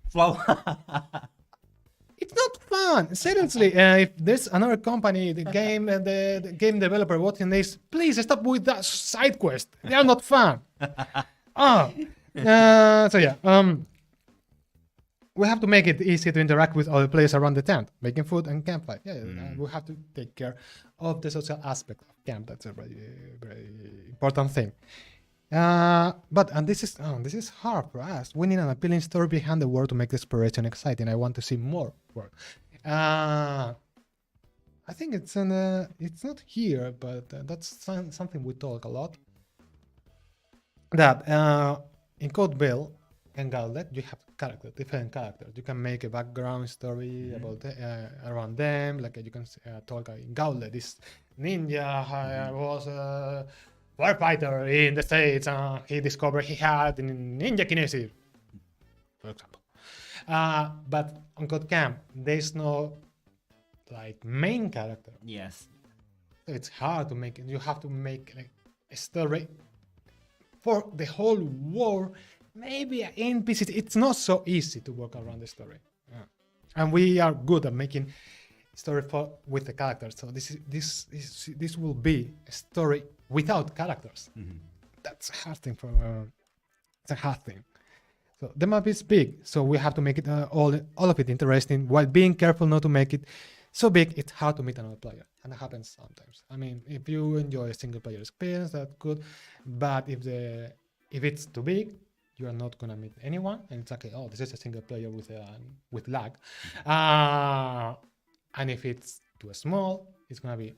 It's not fun. Seriously, if there's another company, the game developer watching this, please stop with that side quest. They are not fun. So yeah, we have to make it easy to interact with other players around the tent, making food and campfire. Yeah, we have to take care of the social aspect of camp. That's a very, very important thing. And this is hard for us. We need an appealing story behind the world to make the exploration exciting. I want to see more work. I think it's not here, but that's something we talk a lot. That in Codeville and Gauntlet, you have different characters. You can make a background story about around them. Like you can talk in Gauntlet, this ninja was a firefighter in the States, and he discovered he had ninja kinesis, for example. But on Code Camp, there's no like main character. Yes. So it's hard to make it. You have to make like a story for the whole world. Maybe NPCs. It's not so easy to work around the story. And we are good at making story with the characters. So this will be a story without characters. That's a hard thing it's a hard thing. So the map is big, so we have to make it all of it interesting while being careful not to make it so big it's hard to meet another player. And that happens sometimes. I mean, if you enjoy a single player experience, that's good. But if it's too big, you are not gonna meet anyone, and it's okay. Oh, this is a single player with lag. And if it's too small, it's gonna be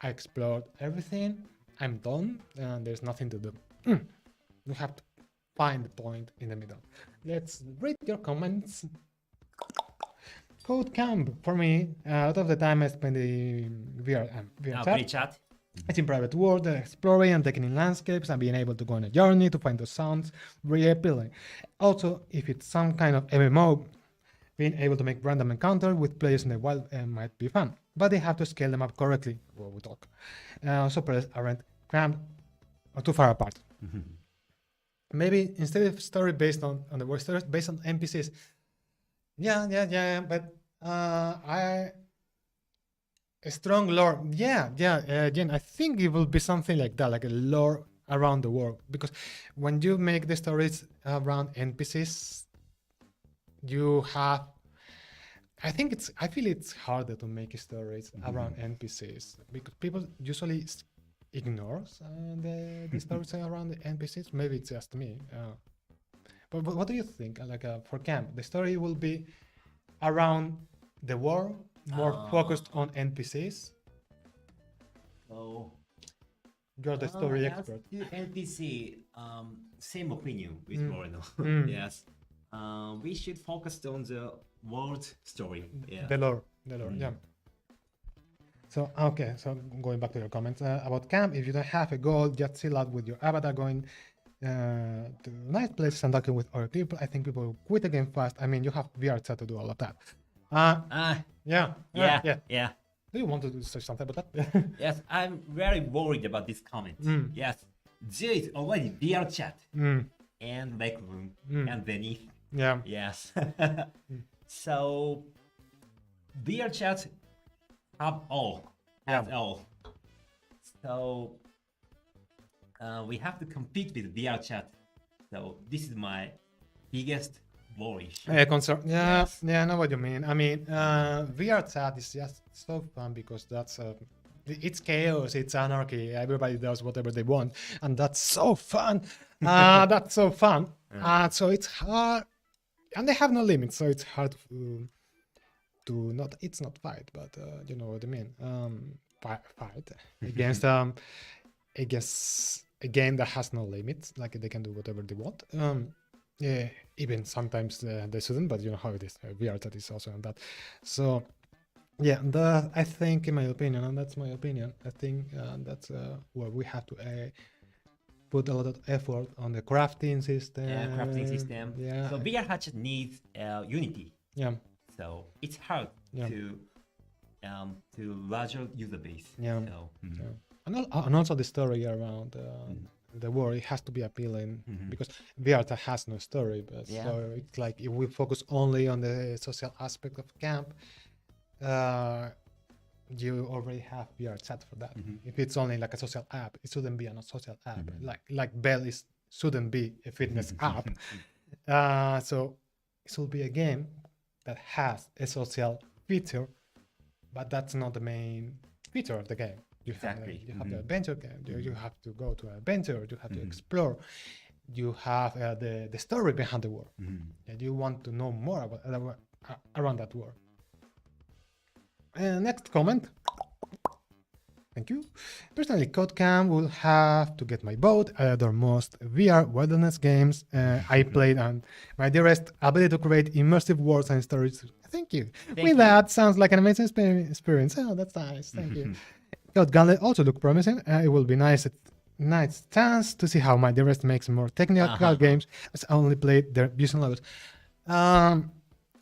I explored everything. I'm done, and there's nothing to do. We have to find the point in the middle. Let's read your comments. Code Camp, for me, a lot of the time I spend in VR chat. It's in private world, exploring and taking in landscapes and being able to go on a journey to find those sounds really appealing. Also, if it's some kind of MMO, being able to make random encounters with players in the wild might be fun, but they have to scale them up correctly while we talk. So players aren't crammed or too far apart. Maybe instead of story based on the world, stories based on NPCs. Yeah, but a strong lore. Again, I think it will be something like that, like a lore around the world. Because when you make the stories around NPCs, you have. I feel it's harder to make stories around NPCs because people usually ignore the stories around the NPCs. Maybe it's just me. But what do you think? Like for camp, the story will be around the world, more focused on NPCs. Oh, you're the story expert. NPC, same opinion with Moreno. Yes, we should focus on the world story. Yeah. The lore. Yeah. So okay, so going back to your comments about camp, if you don't have a goal, just chill out with your avatar, going to nice places and talking with other people. I think people will quit the game fast. I mean, you have VR chat to do all of that. Yeah. Do you want to say something about that? Yes, I'm very worried about this comment. Yes, there is already VR chat and Rec Room and Beneath. Yeah. Yes. So VR chat have all. So we have to compete with VR chat. So this is my biggest worry. Concern. Yeah, Yes. yeah, I know what you mean. I mean, VR chat is just so fun because that's it's chaos, it's anarchy. Everybody does whatever they want, and that's so fun. That's so fun. So it's hard, and they have no limits, so it's hard to not. It's not fight, but you know what I mean. Fight against against a game that has no limits, like they can do whatever they want. Yeah, even sometimes they shouldn't, but you know how it is. VR chat is also on that. So yeah, that I think, in my opinion, and that's my opinion, I think that's where we have to put a lot of effort on the crafting system. Yeah, crafting system. Yeah. So VR Hatchet needs Unity. Yeah. So it's hard Yeah. to larger user base. Yeah. So, Yeah. And also the story around the war, it has to be appealing because VR has no story. But Yeah. so it's like if we focus only on the social aspect of camp, you already have VR chat for that. If it's only like a social app, it shouldn't be a social app. Like Bell shouldn't be a fitness app. So it should be a game that has a social feature, but that's not the main feature of the game. You Exactly. have the adventure game. You have to go to an adventure. You have to explore. You have the story behind the world, and you want to know more about around that world. Next comment. Thank you. Personally, CodeCamp will have to get my vote. I adore most VR wilderness games I played, and my dearest ability to create immersive worlds and stories. Thank you. you. That, sounds like an amazing experience. Oh, that's nice. Thank you. Code Gauntlet also look promising. It will be nice chance to see how my dearest makes more technical games, as I only played their visual novels.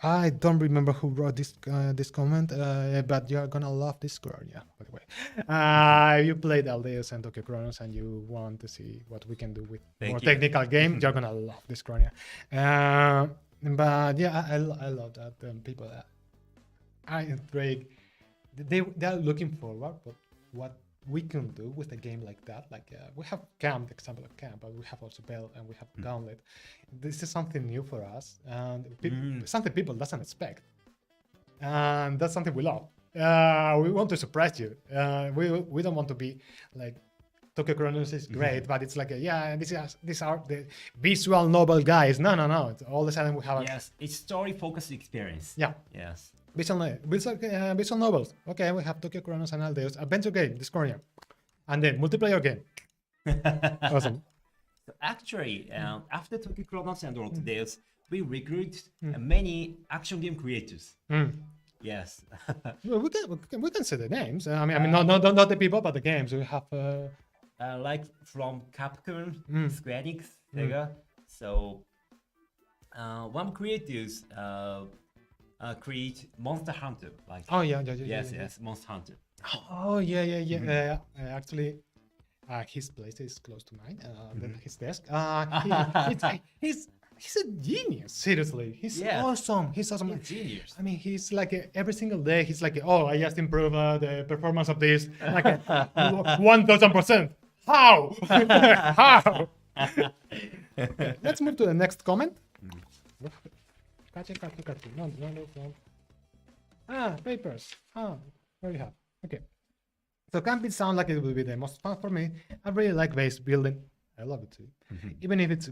I don't remember who wrote this comment, but you're gonna love this girl, yeah, by the way. You played Aldeus and Tokyo Chronos and you want to see what we can do with more technical game, you're gonna love this girl, yeah. But yeah, I love that people are intrigued. They're looking forward, but what we can do with a game like that, like we have Camp, the example of Camp, but we have also Bell and we have Gauntlet. This is something new for us and something people doesn't expect, and that's something we love. We want to surprise you. We don't want to be like Tokyo Chronos is great, but it's like these are the visual novel guys. No. It's all of a sudden we have it's story focused experience. Yeah. Yes. Visual novels. Okay, we have Tokyo Chronos and Aldeus. Adventure game, Discordia. And then multiplayer game. Awesome. So actually, after Tokyo Chronos and Aldeus, we recruit many action game creators. Yes. Well, we can say the names. I mean, not the people, but the games. We have like from Capcom, Square Enix, Sega. So one creators create Monster Hunter. Like yes, Monster Hunter. Oh yeah. Actually, his place is close to mine. His desk. He's a genius. Seriously, he's awesome. He's awesome. He's genius. I mean, he's like every single day. He's like, oh, I just improved the performance of this like 1000%. How? How? Let's move to the next comment. No. Papers. What do you have? Okay. So Camp it sounds like it will be the most fun for me. I really like base building. I love it too. Even if it's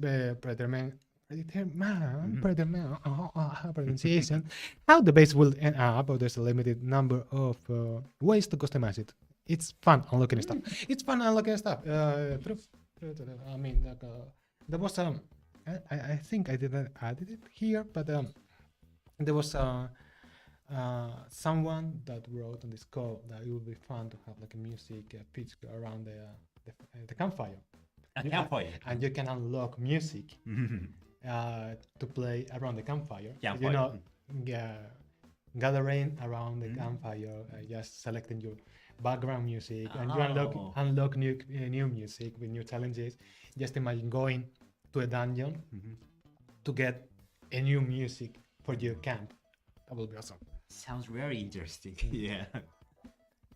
pronunciation. How the base will end up, or there's a limited number of ways to customize it. It's fun unlocking stuff. True. I mean, like, there was I think I didn't add it here, but there was someone that wrote on this code that it would be fun to have like a music feature around the campfire. Campfire. And you can unlock music to play around the campfire. Campfire. You know, gathering around the campfire, just selecting your background music, and you unlock new music with new challenges. Just imagine going to a dungeon to get a new music for your camp. That will be awesome. Sounds very interesting. Yeah.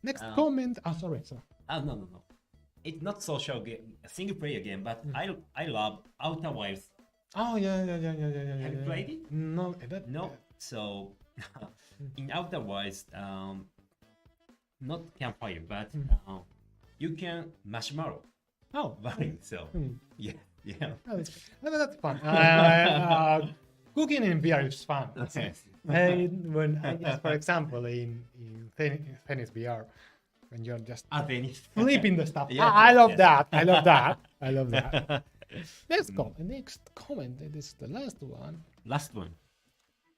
Next comment. Sorry. No. It's not social game, a single player game, but I love Outer Wilds Oh yeah. Have you played it? No, that, No. So, in otherwise, not campfire, but you can marshmallow. Oh, Right. So, yeah, yeah. that's fun. Cooking in VR is fun. Yes. When I just, for example, in tennis VR, when you're just Venice. flipping the stuff. Yeah, I love yes. that. I love that. I love that. Let's go. Next comment. This is the last one. Last one.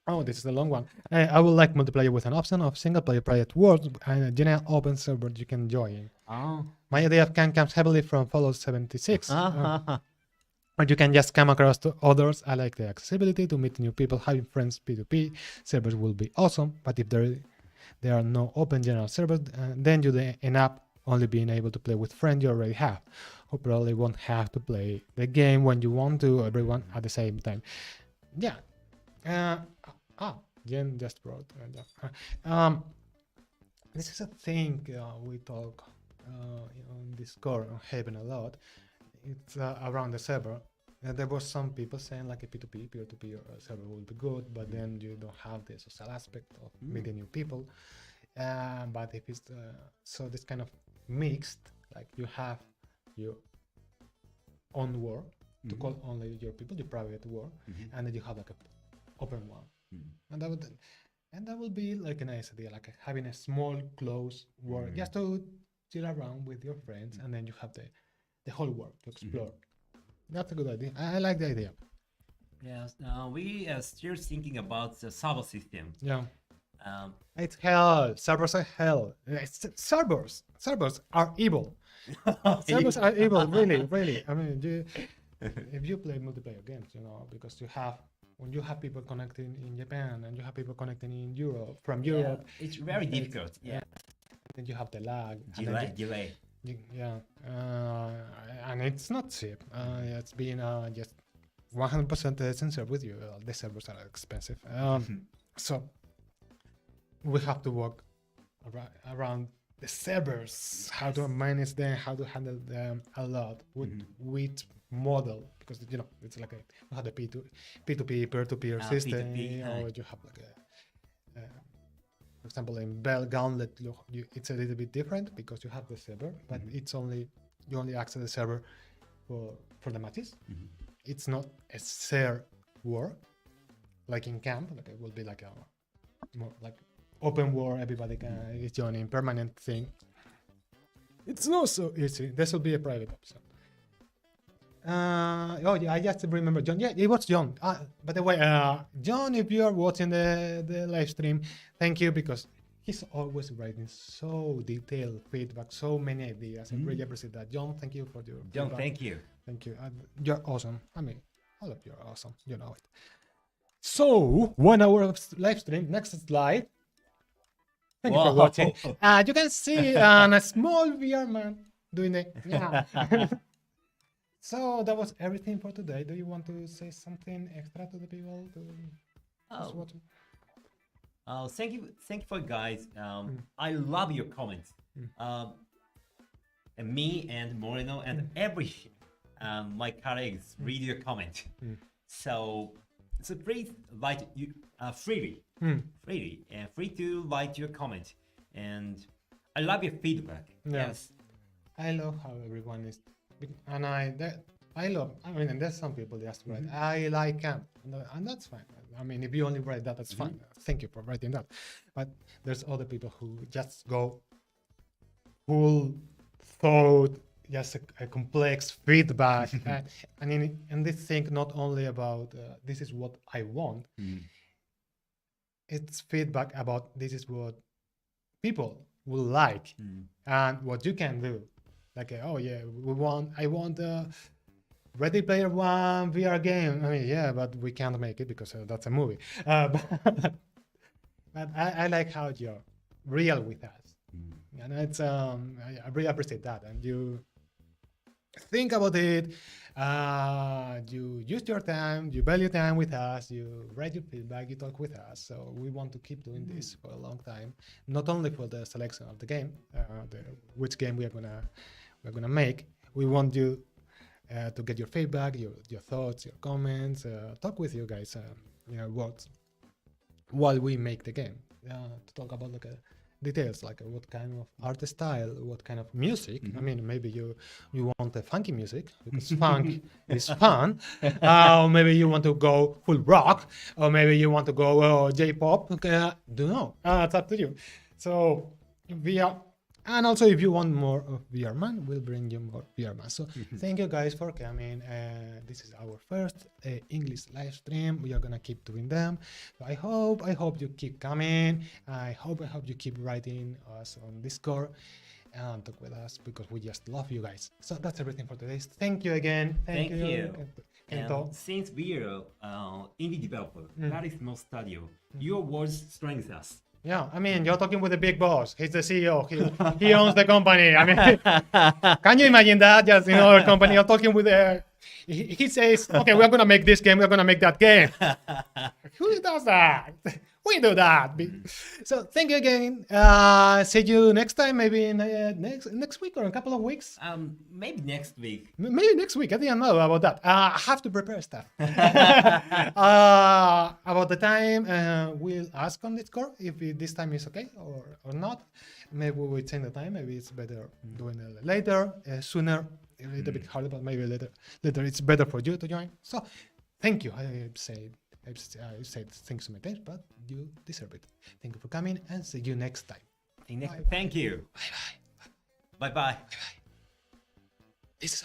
Oh, this is a long one. I would like multiplayer with an option of single player private worlds and a general open server you can join. Oh. My idea of can comes heavily from Fallout 76. Or you can just come across to others. I like the accessibility to meet new people. Having friends P2P servers will be awesome, but if there are no open general servers, then you end up only being able to play with friends you already have, who probably won't have to play the game when you want to, everyone at the same time. Yeah. Jen just wrote. This is a thing we talk on Discord on Haven a lot. It's around the server. There was some people saying like a P2P, peer-to-peer server will be good, but then you don't have the social aspect of meeting new people. But if it's so this kind of mixed, like you have your own world to call only your people, your private world, and then you have like a open one, and that would be like a nice idea, like having a small close world just to chill around with your friends, and then you have the whole world to explore. That's a good idea. I like the idea. Yes. We are still thinking about the server system. Yeah. It's hell. Servers are hell. Servers are evil. Servers are evil, really. I mean, if you play multiplayer games, because when you have people connecting in Japan and you have people connecting in Europe, from Europe, it's very difficult. Yeah. then you have the lag. Delay. And it's not cheap. It's been just 100% sincere with you. The servers are expensive. So we have to work around the servers, how to manage them, how to handle them a lot with which model, because it's like you have the P2P peer-to-peer system, P2P, or you have like for example, in Bell Gauntlet, it's a little bit different because you have the server, but you only access the server for the matches. It's not a shared war like in camp. Like it will be like a more like open war. Everybody is joining permanent thing. It's not so easy. This will be a private option. I just remember John. Yeah, it was John. By the way, John, if you are watching the live stream, thank you, because he's always writing so detailed feedback, so many ideas. I really appreciate that. John, thank you for your John, feedback. thank you. Thank you. You're awesome. I mean, all of you are awesome. You know it. So, 1 hour of live stream. Next slide. Thank you for watching. You can see a small VR man doing it. Yeah. So that was everything for today. Do you want to say something extra to the people who's watching? Thank you for guys. I love your comments. And me and Moreno and every my colleagues read your comment. So please write you freely, free to write your comment. And I love your feedback. Yeah. Yes. I love how everyone is, and and there's some people just write, I like camp, and that's fine. I mean, if you only write that, that's fine. Thank you for writing that. But there's other people who just go full thought, just a complex feedback, and they think not only about this is what I want. It's feedback about this is what people will like and what you can do. Like, I want a Ready Player One VR game. I mean, yeah, but we can't make it because that's a movie. But I like how you're real with us, and it's I really appreciate that. And you think about it. You use your time. You value time with us. You write your feedback. You talk with us. So we want to keep doing this for a long time. Not only for the selection of the game, which game we're gonna make. We want you to get your feedback, your thoughts, your comments, talk with you guys, while we make the game, to talk about like details, like what kind of art style, what kind of music. I mean, maybe you want a funky music because funk is fun, or maybe you want to go full rock, or maybe you want to go J-pop. Don't know. It's up to you. So VR, and also if you want more of VR Man, we'll bring you more VR Man. So thank you guys for coming. This is our first English live stream. We are gonna keep doing them. So I hope you keep coming. I hope you keep writing us on Discord and talk with us because we just love you guys. So that's everything for today. Thank you again. Thank you. Kento. Since we are indie developer, that is no studio. Your words strengthen us. Yeah, I mean, you're talking with the big boss. He's the CEO. He owns the company. I mean, can you imagine that? Just in our company, you're talking with the. He says, "Okay, we're gonna make this game. We're gonna make that game." Who does that? We do that. So thank you again. See you next time. Maybe in next week or in a couple of weeks. Maybe next week. Maybe next week. I didn't know about that. I have to prepare stuff. About the time, we'll ask on Discord if this time is okay or not. Maybe we change the time. Maybe it's better doing it later, sooner. A little bit harder, but maybe later. It's better for you to join. So, thank you. I said thanks to my team, but you deserve it. Thank you for coming, and see you next time. Thank you. Bye bye. Bye bye. This is